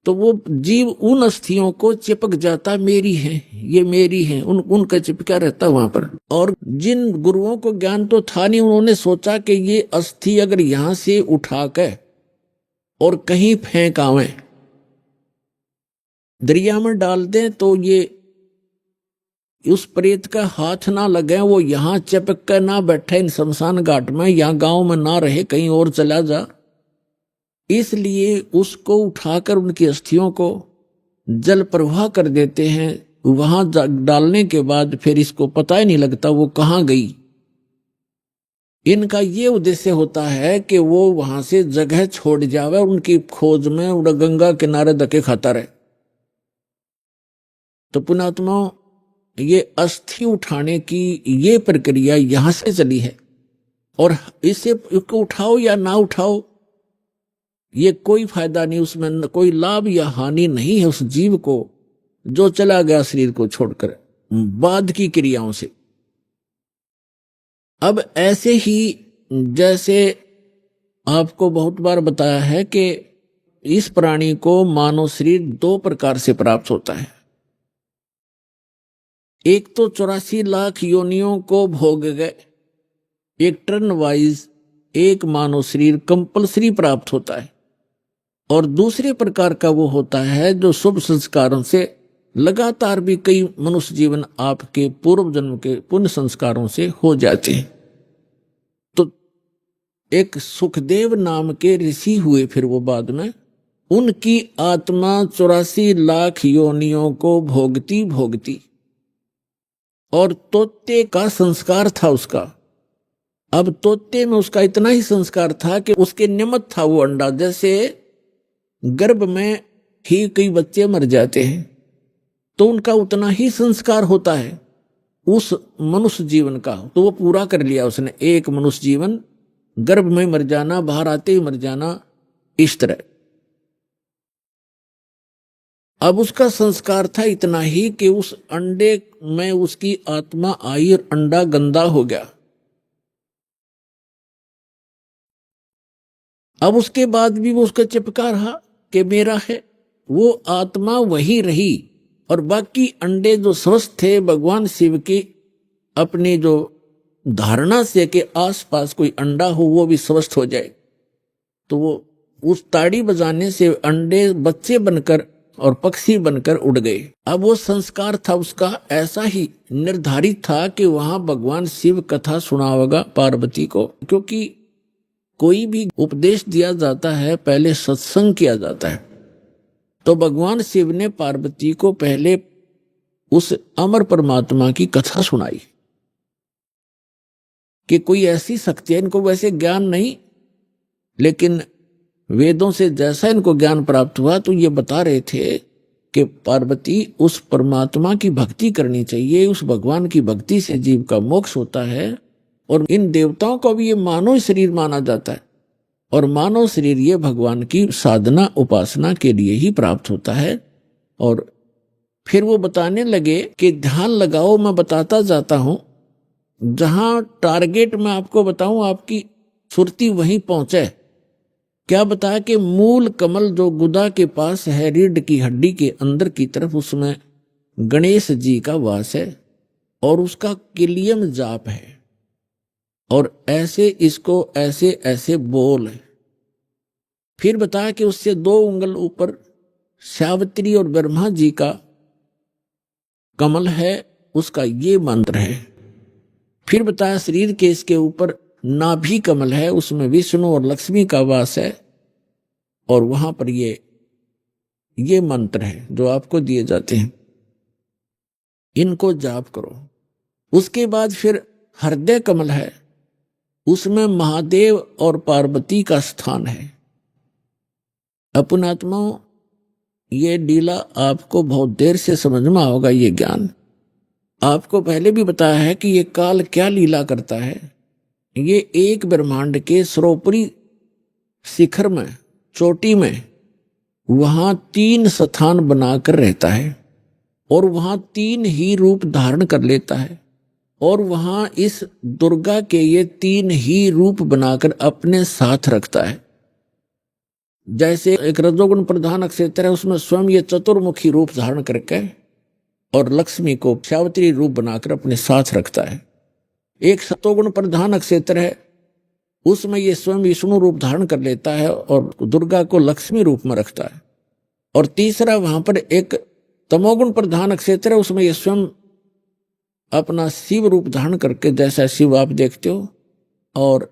तो वो जीव उन अस्थियों को चिपक जाता, मेरी है, ये मेरी है, उनका चिपका रहता वहां पर। और जिन गुरुओं को ज्ञान तो था नहीं, उन्होंने सोचा कि ये अस्थि अगर यहां से उठा कर और कहीं फेंक आवे, दरिया में डाल दें, तो ये उस प्रेत का हाथ ना लगे, वो यहां चिपक कर ना बैठे इन शमशान घाट में, या गांव में ना रहे, कहीं और चला जा। इसलिए उसको उठाकर उनकी अस्थियों को जल प्रवाह कर देते हैं। वहां डालने के बाद फिर इसको पता ही नहीं लगता वो कहां गई। इनका ये उद्देश्य होता है कि वो वहां से जगह छोड़ जावे, उनकी खोज में उड़ा गंगा किनारे धक्के खाता रहे। तो पुणात्माओं, ये अस्थि उठाने की ये प्रक्रिया यहां से चली है। और इसे उठाओ या ना उठाओ, ये कोई फायदा नहीं, उसमें कोई लाभ या हानि नहीं है उस जीव को जो चला गया शरीर को छोड़कर बाद की क्रियाओं से। अब ऐसे ही जैसे आपको बहुत बार बताया है कि इस प्राणी को मानव शरीर 2 प्रकार से प्राप्त होता है। एक तो 84 लाख योनियों को भोग गए, एक टर्न वाइज एक मानव शरीर कंपलसरी प्राप्त होता है। और दूसरे प्रकार का वो होता है जो शुभ संस्कारों से लगातार भी कई मनुष्य जीवन आपके पूर्व जन्म के पुण्य संस्कारों से हो जाते हैं। तो एक सुखदेव नाम के ऋषि हुए, फिर वो बाद में उनकी आत्मा 84 लाख योनियों को भोगती भोगती, और तोते का संस्कार था उसका। अब तोते में उसका इतना ही संस्कार था कि उसके निमित्त था वो अंडा। जैसे गर्भ में ही कई बच्चे मर जाते हैं, तो उनका उतना ही संस्कार होता है उस मनुष्य जीवन का, तो वो पूरा कर लिया उसने। एक मनुष्य जीवन गर्भ में मर जाना, बाहर आते ही मर जाना, इस तरह। अब उसका संस्कार था इतना ही कि उस अंडे में उसकी आत्मा आई और अंडा गंदा हो गया। अब उसके बाद भी वो उसका चिपका रहा कि मेरा है, वो आत्मा वही रही। और बाकी अंडे जो स्वस्थ थे, भगवान शिव की अपनी जो धारणा से कि आसपास कोई अंडा हो वो भी स्वस्थ हो जाए, तो वो उस ताड़ी बजाने से अंडे बच्चे बनकर और पक्षी बनकर उड़ गए। अब वो संस्कार था उसका ऐसा ही निर्धारित था कि वहां भगवान शिव कथा सुनावेगा पार्वती को, क्योंकि कोई भी उपदेश दिया जाता है पहले सत्संग किया जाता है। तो भगवान शिव ने पार्वती को पहले उस अमर परमात्मा की कथा सुनाई कि कोई ऐसी शक्ति है, इनको वैसे ज्ञान नहीं, लेकिन वेदों से जैसा इनको ज्ञान प्राप्त हुआ तो ये बता रहे थे कि पार्वती उस परमात्मा की भक्ति करनी चाहिए, उस भगवान की भक्ति से जीव का मोक्ष होता है। और इन देवताओं को भी ये मानव शरीर माना जाता है, और मानव शरीर ये भगवान की साधना उपासना के लिए ही प्राप्त होता है। और फिर वो बताने लगे कि ध्यान लगाओ, मैं बताता जाता हूं, जहां टारगेट मैं आपको बताऊं आपकी सुरती वहीं पहुंचे। क्या बताया कि मूल कमल जो गुदा के पास है, रीढ़ की हड्डी के अंदर की तरफ, उसमें गणेश जी का वास है और उसका किलियम जाप है। और ऐसे इसको ऐसे ऐसे बोल है। फिर बताया कि उससे 2 उंगल ऊपर सावित्री और ब्रह्मा जी का कमल है, उसका ये मंत्र है। फिर बताया शरीर के इसके ऊपर नाभि कमल है, उसमें विष्णु और लक्ष्मी का वास है, और वहां पर ये मंत्र है जो आपको दिए जाते हैं। इनको जाप करो। उसके बाद फिर हृदय कमल है, उसमें महादेव और पार्वती का स्थान है। अपनात्माओं, ये लीला आपको बहुत देर से समझ में होगा। ये ज्ञान आपको पहले भी बताया है कि ये काल क्या लीला करता है। ये एक ब्रह्मांड के सर्वोपरि शिखर में, चोटी में, वहां 3 स्थान बनाकर रहता है और वहां 3 ही रूप धारण कर लेता है और वहां इस दुर्गा के ये 3 ही रूप बनाकर अपने साथ रखता है। जैसे एक रजोगुण प्रधान क्षेत्र है, उसमें स्वयं ये चतुर्मुखी रूप धारण करके और लक्ष्मी को सावित्री रूप बनाकर अपने साथ रखता है। एक सतोगुण प्रधान क्षेत्र है, उसमें ये स्वयं विष्णु रूप धारण कर लेता है और दुर्गा को लक्ष्मी रूप में रखता है। और तीसरा वहां पर एक तमोगुण प्रधान क्षेत्र है, उसमें ये स्वयं अपना शिव रूप धारण करके, जैसा शिव आप देखते हो, और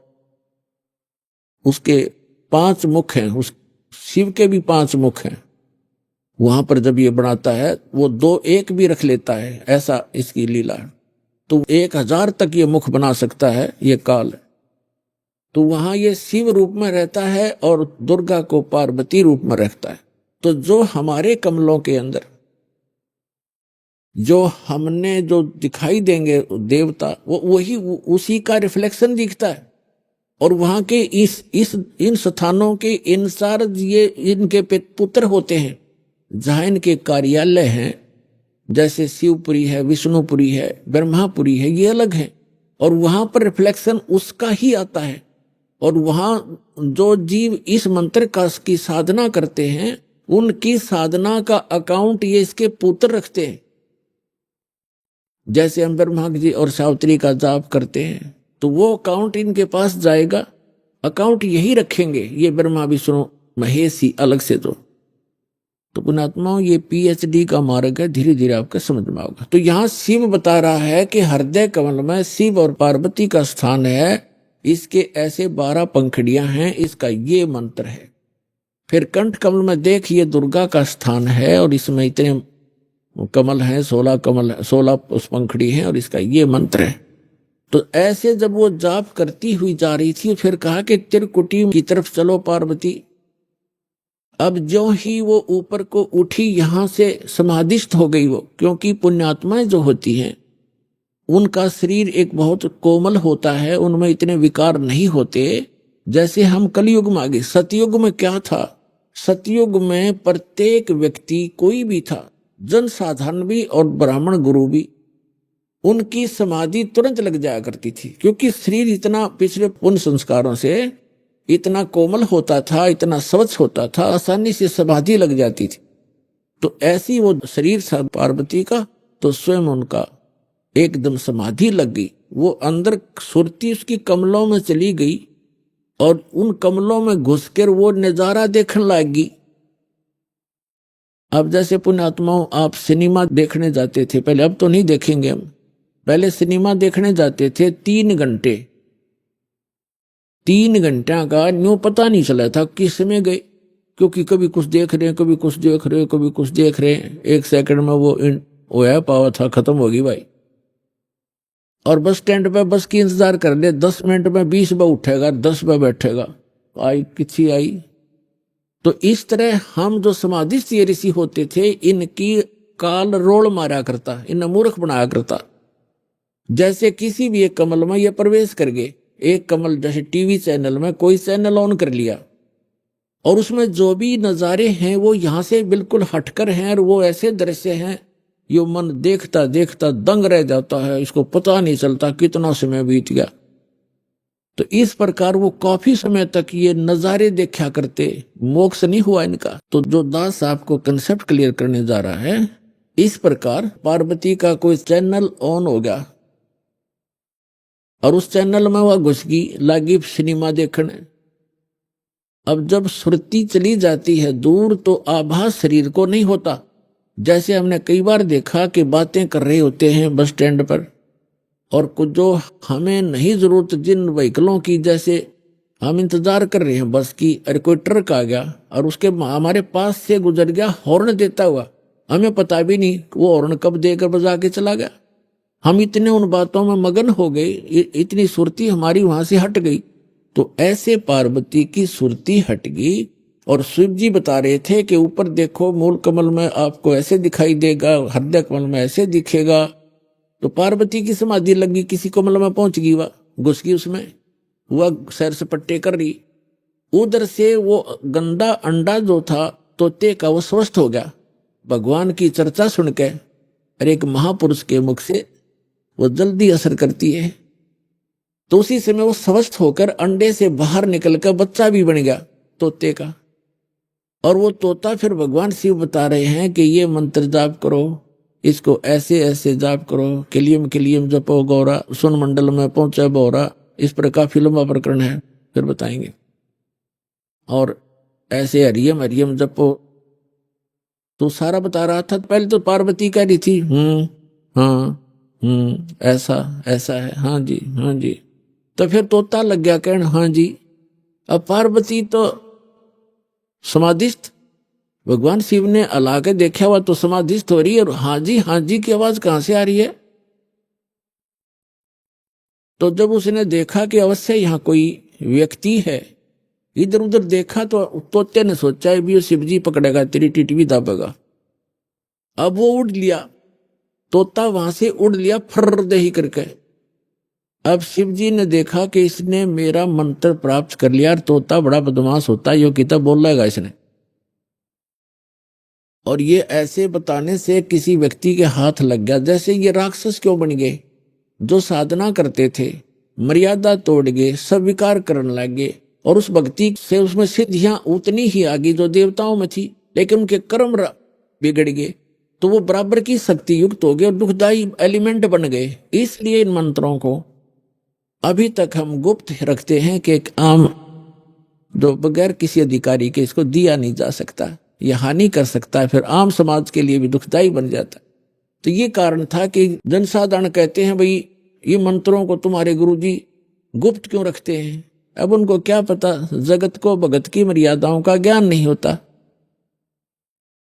उसके 5 मुख हैं, उस शिव के भी 5 मुख हैं। वहां पर जब ये बनाता है वो 2-1 भी रख लेता है, ऐसा इसकी लीला है। तो 1000 तक ये मुख बना सकता है ये काल। तो वहां ये शिव रूप में रहता है और दुर्गा को पार्वती रूप में रखता है। तो जो हमारे कमलों के अंदर जो हमने जो दिखाई देंगे देवता, वो वही उसी का रिफ्लेक्शन दिखता है। और वहां के इन स्थानों के इंचार्ज ये इनके पुत्र होते हैं, जहां इनके कार्यालय हैं। जैसे शिवपुरी है, विष्णुपुरी है, ब्रह्मापुरी है, ये अलग है और वहां पर रिफ्लेक्शन उसका ही आता है। और वहां जो जीव इस मंत्र का की साधना करते हैं, उनकी साधना का अकाउंट ये इसके पुत्र रखते हैं। जैसे हम ब्रह्मा जी और सावित्री का जाप करते हैं तो वो अकाउंट इनके पास जाएगा, अकाउंट यही रखेंगे ये ब्रह्मा विष्णु महेश ही अलग से। तो पुण्यात्माओं, ये PhD का मार्ग है, धीरे धीरे आपको समझ में आएगा। तो यहाँ शिव बता रहा है कि हृदय कमल में शिव और पार्वती का स्थान है, इसके ऐसे 12 पंखुड़ियां हैं, इसका ये मंत्र है। फिर कंठ कमल में देख, ये दुर्गा का स्थान है और इसमें इतने कमल हैं, 16 कमल, 16 पंखुड़ी हैं और इसका ये मंत्र है। तो ऐसे जब वो जाप करती हुई जा रही थी, फिर कहा कि त्रिकुटी की तरफ चलो पार्वती। अब जो ही वो ऊपर को उठी, यहां से समाधिस्थ हो गई वो, क्योंकि पुण्यात्माएं जो होती हैं उनका शरीर एक बहुत कोमल होता है, उनमें इतने विकार नहीं होते जैसे हम कलयुग में आ गए। सतयुग में क्या था? सतयुग में प्रत्येक व्यक्ति कोई भी था, जन साधारण भी और ब्राह्मण गुरु भी, उनकी समाधि तुरंत लग जाया करती थी, क्योंकि शरीर इतना पिछले पुण्य संस्कारों से इतना कोमल होता था, इतना स्वच्छ होता था, आसानी से समाधि लग जाती थी। तो ऐसी वो शरीर था पार्वती का, तो स्वयं उनका एकदम समाधि लग गई। वो अंदर सुरती उसकी कमलों में चली गई और उन कमलों में घुसकर वो नजारा देखने लगी। अब जैसे पुण्यात्माओं, आप सिनेमा देखने जाते थे पहले, अब तो नहीं देखेंगे हम, पहले सिनेमा देखने जाते थे 3 घंटे, 3 घंटा का न्यू पता नहीं चला था किस में गए, क्योंकि कभी कुछ देख रहे हैं, कभी कुछ देख रहे हैं, कभी कुछ देख रहे हैं। 1 सेकंड में वो है पावा था, खत्म होगी भाई। और बस स्टैंड पे बस की इंतजार कर ले, 10 मिनट में 20 बार उठेगा, 10 बार बैठेगा, आई किसी आई। तो इस तरह हम जो समाधिस्थ ऋषि होते थे, इनकी काल रोल मारा करता, इन्हें मूर्ख बनाया करता। जैसे किसी भी एक कमल में ये प्रवेश कर गए, एक कमल जैसे टीवी चैनल में कोई चैनल ऑन कर लिया और उसमें जो भी नज़ारे हैं वो यहाँ से बिल्कुल हटकर हैं और वो ऐसे दृश्य हैं यो मन देखता देखता दंग रह जाता है, इसको पता नहीं चलता कितना समय बीत गया। तो इस प्रकार वो काफी समय तक ये नज़ारे देखा करते, मोक्ष नहीं हुआ इनका। तो जो दास आपको कंसेप्ट क्लियर करने जा रहा है, इस प्रकार पार्वती का कोई चैनल ऑन हो गया और उस चैनल में वह घुस गई, लागी सिनेमा देखने। अब जब सुरती चली जाती है दूर तो आभास शरीर को नहीं होता। जैसे हमने कई बार देखा कि बातें कर रहे होते हैं बस स्टैंड पर, और कुछ जो हमें नहीं जरूरत जिन व्हीकलों की, जैसे हम इंतजार कर रहे हैं बस की, अरे कोई ट्रक आ गया और उसके हमारे पास से गुजर गया हॉर्न देता हुआ, हमें पता भी नहीं वो हॉर्न कब देकर बजा के चला गया। हम इतने उन बातों में मगन हो गए, इतनी सुरती हमारी वहां से हट गई। तो ऐसे पार्वती की सुरती हट गई और शिव जी बता रहे थे कि ऊपर देखो मूल कमल में आपको ऐसे दिखाई देगा, हृदय कमल में ऐसे दिखेगा। तो पार्वती की समाधि लगी, किसी कमल में पहुंच गई, वह घुस गई उसमें, वह सैर सपट्टे कर रही। उधर से वो गंदा अंडा जो था तोते का वो स्वस्थ हो गया भगवान की चर्चा सुन के। और एक महापुरुष के मुख से वो जल्दी असर करती है। तो उसी समय वो स्वस्थ होकर अंडे से बाहर निकलकर बच्चा भी बन गया तोते का। और वो तोता फिर भगवान शिव बता रहे हैं कि ये मंत्र जाप करो, इसको ऐसे ऐसे जाप करो, किलियम जपो गौरा, सुन मंडल में पहुंचे बोरा। इस पर काफी लंबा प्रकरण है, फिर बताएंगे। और ऐसे हरियम हरियम जपो, तो सारा बता रहा था। पहले तो पार्वती कह रही थी हाँ ऐसा ऐसा है, हाँ जी। तो फिर तोता लग गया कहने हाँ जी। अब पार्वती तो समाधिस्थ, भगवान शिव ने अला के देखा हुआ तो समाधिस्थ हो रही है, और हाँ जी की आवाज कहां से आ रही है। तो जब उसने देखा कि अवश्य यहाँ कोई व्यक्ति है, इधर उधर देखा तो तोते ने सोचा है भी शिव जी पकड़ेगा, तेरी टिटवी दाबेगा। अब वो उड़ लिया, तोता वहां से उड़ लिया फर्र दही करके। अब शिव जी ने देखा कि इसने मेरा मंत्र प्राप्त कर लिया, और तोता बड़ा बदमाश होता है, यो किताब बोल रहेगा इसने। और ये ऐसे बताने से किसी व्यक्ति के हाथ लग गया। जैसे ये राक्षस क्यों बन गए, जो साधना करते थे मर्यादा तोड़ गए, सब विकार करने लग गए, और उस भक्ति से उसमें सिद्धियां उतनी ही आ गई जो देवताओं में थी, लेकिन उनके कर्म बिगड़ गए, तो वो बराबर की शक्ति युक्त हो गए और दुखदायी एलिमेंट बन गए। इसलिए इन मंत्रों को अभी तक हम गुप्त रखते हैं कि एक आम जो बगैर किसी अधिकारी के इसको दिया नहीं जा सकता, यह हानि कर सकता है, फिर आम समाज के लिए भी दुखदायी बन जाता है। तो ये कारण था कि जनसाधारण कहते हैं भाई ये मंत्रों को तुम्हारे गुरुजी गुप्त क्यों रखते हैं। अब उनको क्या पता, जगत को भगत की मर्यादाओं का ज्ञान नहीं होता,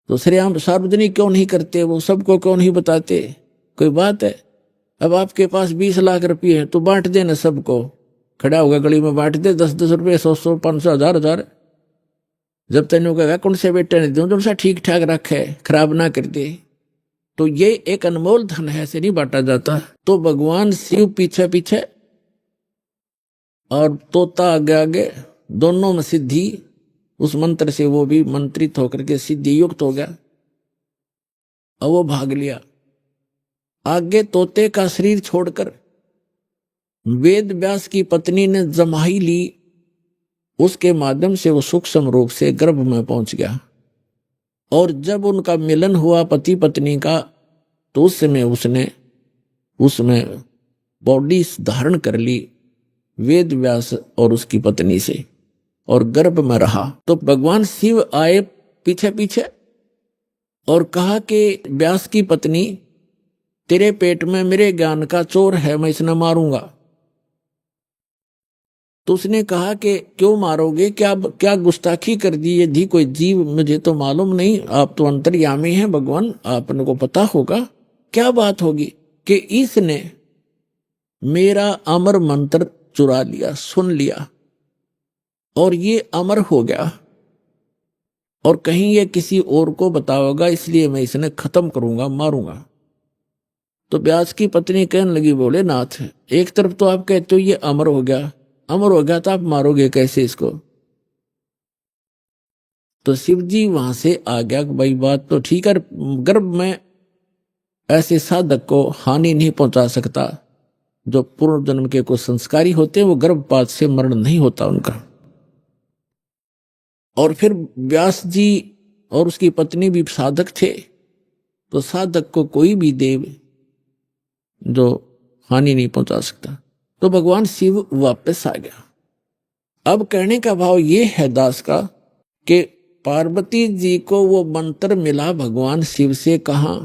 तो श्रेयाम सार्वजनिक क्यों नहीं करते, वो सबको क्यों नहीं बताते। कोई बात है, अब आपके पास 20 लाख रुपये हैं तो बांट देना सबको, खड़ा होगा गली में बांट दे, 10-10 रुपये, 100-100, 500, 1000-1000। जब तेन कहेगा कौन से बेटे ने दूं, जो सा ठीक ठाक रखे, खराब ना कर दे। तो ये एक अनमोल धन है, ऐसे नहीं बांटा जाता। तो भगवान शिव पीछे पीछे और तोता आगे आगे, दोनों में सिद्धि, उस मंत्र से वो भी मंत्रित होकर के सिद्धि युक्त हो गया और वो भाग लिया। आगे तोते का शरीर छोड़कर वेद व्यास की पत्नी ने जमाई ली, उसके माध्यम से वो सूक्ष्म रूप से गर्भ में पहुंच गया। और जब उनका मिलन हुआ पति पत्नी का, तो उस समय उसने उसमें बॉडी धारण कर ली वेद व्यास और उसकी पत्नी से, और गर्भ में रहा। तो भगवान शिव आए पीछे पीछे और कहा कि व्यास की पत्नी तेरे पेट में मेरे ज्ञान का चोर है, मैं इसे मारूंगा। तो उसने कहा कि क्यों मारोगे, क्या गुस्ताखी कर दी, ये दी कोई जीव, मुझे तो मालूम नहीं, आप तो अंतर्यामी हैं भगवान, आपने को पता होगा। क्या बात होगी कि इसने मेरा अमर मंत्र चुरा लिया, सुन लिया, और ये अमर हो गया, और कहीं ये किसी और को बताओगा, इसलिए मैं इसने खत्म करूंगा, मारूंगा। तो व्यास की पत्नी कहने लगी, बोले नाथ, एक तरफ तो आप कहते हो ये अमर हो गया तो आप मारोगे कैसे इसको। तो शिव जी वहां से आ गया, भाई बात तो ठीक है, गर्भ में ऐसे साधक को हानि नहीं पहुंचा सकता, जो पूर्व जन्म के कुछ संस्कारी होते हैं वो गर्भपात से मरण नहीं होता उनका। और फिर व्यास जी और उसकी पत्नी भी साधक थे, तो साधक को कोई भी देव जो हानि नहीं पहुंचा सकता। तो भगवान शिव वापस आ गया। अब कहने का भाव ये है दास का कि पार्वती जी को वो मंत्र मिला भगवान शिव से, कहां,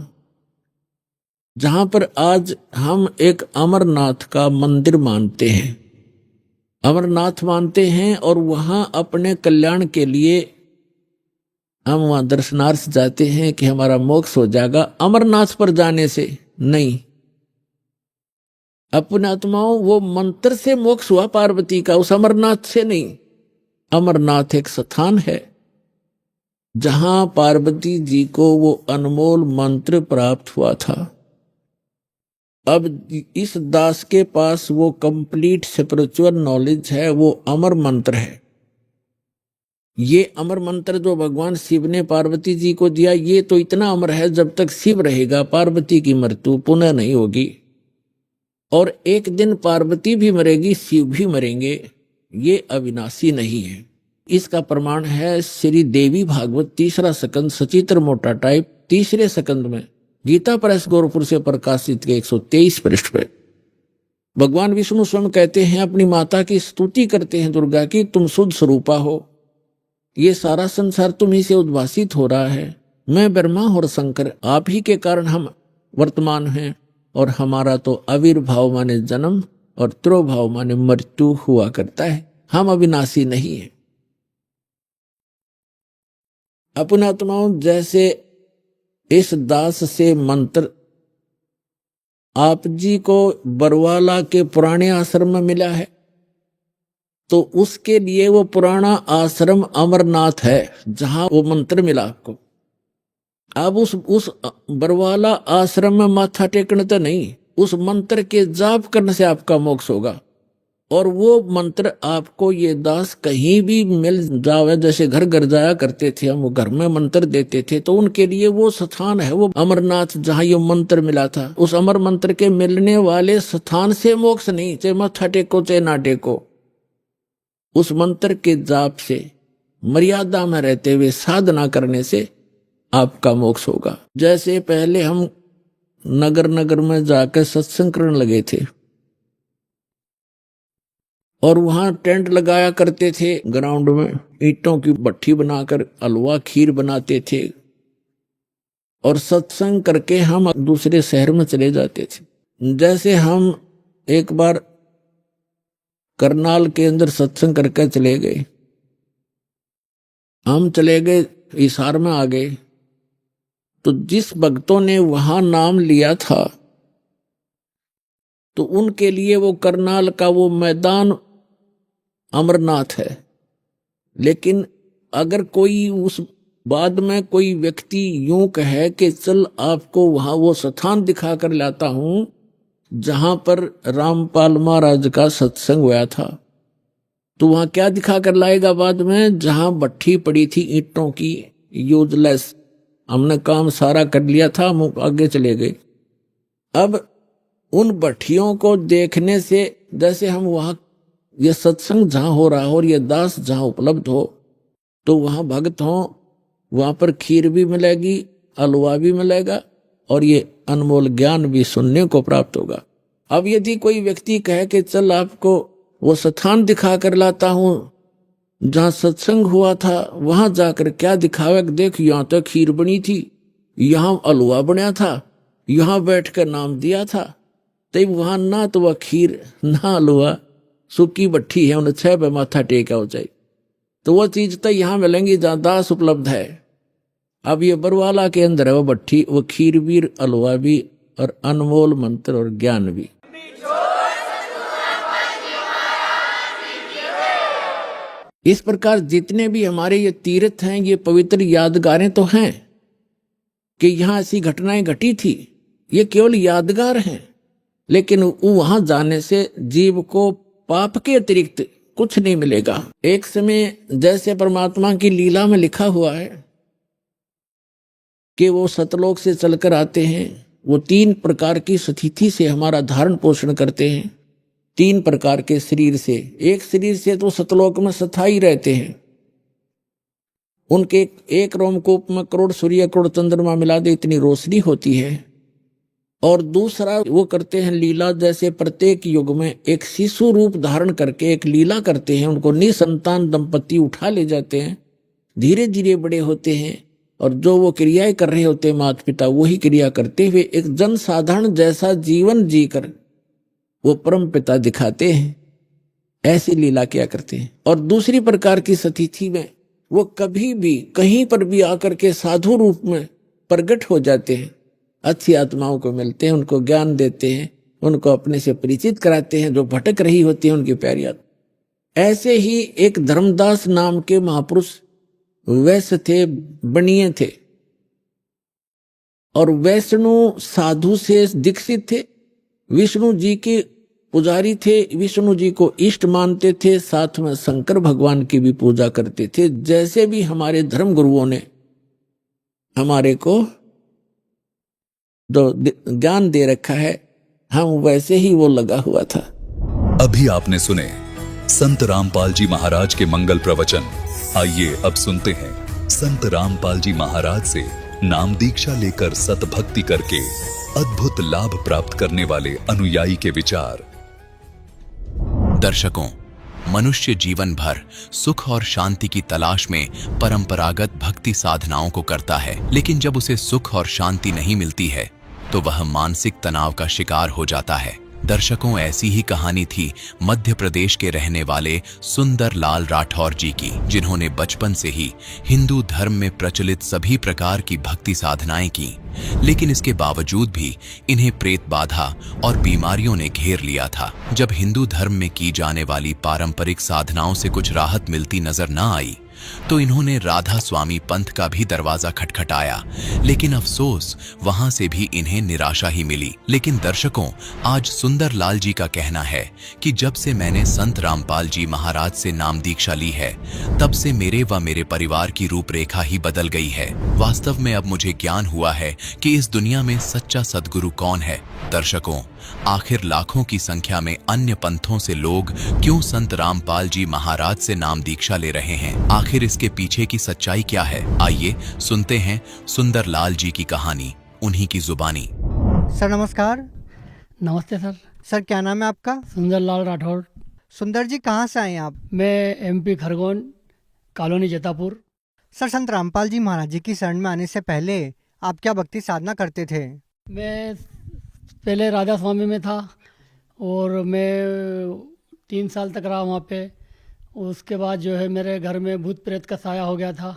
जहां पर आज हम एक अमरनाथ का मंदिर मानते हैं, अमरनाथ मानते हैं, और वहां अपने कल्याण के लिए हम वहां दर्शनार्थ जाते हैं कि हमारा मोक्ष हो जाएगा अमरनाथ पर जाने से, नहीं। अपने आत्माओं, वो मंत्र से मोक्ष हुआ पार्वती का, उस अमरनाथ से नहीं। अमरनाथ एक स्थान है जहां पार्वती जी को वो अनमोल मंत्र प्राप्त हुआ था। अब इस दास के पास वो कंप्लीट स्पिरिचुअल नॉलेज है, वो अमर मंत्र है। ये अमर मंत्र जो भगवान शिव ने पार्वती जी को दिया, ये तो इतना अमर है, जब तक शिव रहेगा पार्वती की मृत्यु पुनः नहीं होगी। और एक दिन पार्वती भी मरेगी, शिव भी मरेंगे, ये अविनाशी नहीं है। इसका प्रमाण है श्री देवी भागवत 3रा स्कंद सचित्र मोटा टाइप 3रे स्कंद में गीता प्रेस गोरखपुर से प्रकाशित के 123 पृष्ठ पे भगवान विष्णु स्वयं कहते हैं, अपनी माता की स्तुति करते हैं दुर्गा की, तुम शुद्ध स्वरूपा हो, ये सारा संसार तुम्ही से उद्भासित हो रहा है। मैं ब्रह्मा और शंकर आप ही के कारण हम वर्तमान हैं, और हमारा तो आविर्भाव माने जन्म और तिरोभाव माने मृत्यु हुआ करता है, हम अविनाशी नहीं है। अपने आत्माओं, जैसे इस दास से मंत्र आप जी को बरवाला के पुराने आश्रम में मिला है, तो उसके लिए वो पुराना आश्रम अमरनाथ है जहां वो मंत्र मिला आपको। अब उस बरवाला आश्रम में माथा टेकने तो नहीं, उस मंत्र के जाप करने से आपका मोक्ष होगा। और वो मंत्र आपको ये दास कहीं भी मिल जावे, जैसे घर घर जाया करते थे हम, वो घर में मंत्र देते थे, तो उनके लिए वो स्थान है वो अमरनाथ जहां ये मंत्र मिला था। उस अमर मंत्र के मिलने वाले स्थान से मोक्ष नहीं, चाहे माथा टेको चाहे ना टेको, उस मंत्र के जाप से मर्यादा में रहते हुए साधना करने से आपका मोक्ष होगा। जैसे पहले हम नगर नगर में जाकर सत्संग करने लगे थे, और वहां टेंट लगाया करते थे ग्राउंड में, ईंटों की भट्ठी बनाकर हलवा खीर बनाते थे, और सत्संग करके हम दूसरे शहर में चले जाते थे। जैसे हम एक बार करनाल के अंदर सत्संग करके चले गए, हम चले गए हिसार में आ गए, तो जिस भक्तों ने वहां नाम लिया था, तो उनके लिए वो करनाल का वो मैदान अमरनाथ है। लेकिन अगर कोई उस बाद में कोई व्यक्ति यूं कहे कि चल आपको वहां वो स्थान दिखा कर लाता हूं जहां पर रामपाल महाराज का सत्संग हुआ था, तो वहां क्या दिखा कर लाएगा बाद में? जहां भट्ठी पड़ी थी ईंटों की, यूजलेस, हमने काम सारा कर लिया था, हम आगे चले गए। अब उन भट्टियों को देखने से, जैसे हम वहां ये सत्संग जहां हो रहा हो और ये दास जहां उपलब्ध हो, तो वहां भक्त हो, वहां पर खीर भी मिलेगी, हलवा भी मिलेगा, और ये अनमोल ज्ञान भी सुनने को प्राप्त होगा। अब यदि कोई व्यक्ति कहे कि चल आपको वो स्थान दिखा कर लाता हूं जहां सत्संग हुआ था, वहां जाकर क्या दिखावे, देख यहां तो खीर बनी थी, यहां हलवा बना था, यहां बैठकर नाम दिया था, तब वहां ना तो वह खीर ना हलवा, सूखी भट्ठी है, उन्हें 6 पे माथा टेका हो जाए, तो वो चीज तो यहां मिलेंगी जहां दास उपलब्ध है। अब ये बरवाला के अंदर है वो भट्ठी, वो खीर भी, हलवा भी, और अनमोल मंत्र और ज्ञान भी। इस प्रकार जितने भी हमारे ये तीर्थ हैं, ये पवित्र यादगारें तो हैं कि यहां ऐसी घटनाएं घटी थी, ये केवल यादगार हैं, लेकिन वहां जाने से जीव को पाप के अतिरिक्त कुछ नहीं मिलेगा। एक समय जैसे परमात्मा की लीला में लिखा हुआ है कि वो सतलोक से चलकर आते हैं, वो 3 प्रकार की स्थिति से हमारा धारण पोषण करते हैं, 3 प्रकार के शरीर से। एक शरीर से तो सतलोक में स्थायी रहते हैं, उनके एक रोमकूप में करोड़ सूर्य करोड़ चंद्रमा मिला दे इतनी रोशनी होती है। और दूसरा वो करते हैं लीला, जैसे प्रत्येक युग में एक शिशु रूप धारण करके एक लीला करते हैं, उनको निसंतान दंपति उठा ले जाते हैं, धीरे धीरे बड़े होते हैं, और जो वो क्रियाएं कर रहे होते हैं माता पिता, वही क्रिया करते हुए एक जन साधारण जैसा जीवन जीकर वो परम पिता दिखाते हैं, ऐसी लीला किया करते हैं। और दूसरी प्रकार की स्थिति में वो कभी भी कहीं पर भी आकर के साधु रूप में प्रकट हो जाते हैं, अच्छी आत्माओं को मिलते हैं, उनको ज्ञान देते हैं, उनको अपने से परिचित कराते हैं, जो भटक रही होती है उनकी प्यारी आत्मा। ऐसे ही एक धर्मदास नाम के महापुरुष वैश्य थे, बनिए थे, और वैष्णु साधु से दीक्षित थे, विष्णु जी के पुजारी थे, विष्णु जी को इष्ट मानते थे, साथ में शंकर भगवान की भी पूजा करते थे। जैसे भी हमारे धर्म गुरुओं ने हमारे को जो ज्ञान दे रखा है, हम वैसे ही वो लगा हुआ था। अभी आपने सुने संत रामपाल जी महाराज के मंगल प्रवचन। आइए अब सुनते हैं संत रामपाल जी महाराज से नाम दीक्षा लेकर सतभक्ति करके अद्भुत लाभ प्राप्त करने वाले अनुयायी के विचार। दर्शकों, मनुष्य जीवन भर सुख और शांति की तलाश में परंपरागत भक्ति साधनाओं को करता है, लेकिन जब उसे सुख और शांति नहीं मिलती है तो वह मानसिक तनाव का शिकार हो जाता है। दर्शकों, ऐसी ही कहानी थी मध्य प्रदेश के रहने वाले सुंदर लाल राठौर जी की, जिन्होंने बचपन से ही हिंदू धर्म में प्रचलित सभी प्रकार की भक्ति साधनाएं की, लेकिन इसके बावजूद भी इन्हें प्रेत बाधा और बीमारियों ने घेर लिया था। जब हिंदू धर्म में की जाने वाली पारंपरिक साधनाओं से कुछ राहत मिलती नजर न आई तो इन्होंने राधा स्वामी पंथ का भी दरवाजा खटखटाया, लेकिन अफसोस वहां से भी इन्हें निराशा ही मिली। लेकिन दर्शकों, आज सुंदर लाल जी का कहना है कि जब से मैंने संत रामपाल जी महाराज से नाम दीक्षा ली है, तब से मेरे व मेरे परिवार की रूपरेखा ही बदल गई है। वास्तव में अब मुझे ज्ञान हुआ है कि इस दुनिया में सच्चा सद्गुरु कौन है। दर्शकों, आखिर लाखों की संख्या में अन्य पंथों से लोग क्यों संत रामपाल जी महाराज से नाम दीक्षा ले रहे हैं? आखिर इसके पीछे की सच्चाई क्या है? आइए सुनते हैं सुंदर लाल जी की कहानी, उन्हीं की जुबानी। सर नमस्कार। नमस्ते सर। सर क्या नाम है आपका? सुंदरलाल राठौर। सुंदर जी, कहाँ से आए हैं आप? मैं एमपी खरगोन, कॉलोनी जतापुर। सर, संत रामपाल जी महाराज जी की शरण में आने से पहले आप क्या भक्ति साधना करते थे? मैं पहले राधा स्वामी में था और मैं 3 साल तक रहा वहाँ पे। उसके बाद जो है मेरे घर में भूत प्रेत का साया हो गया था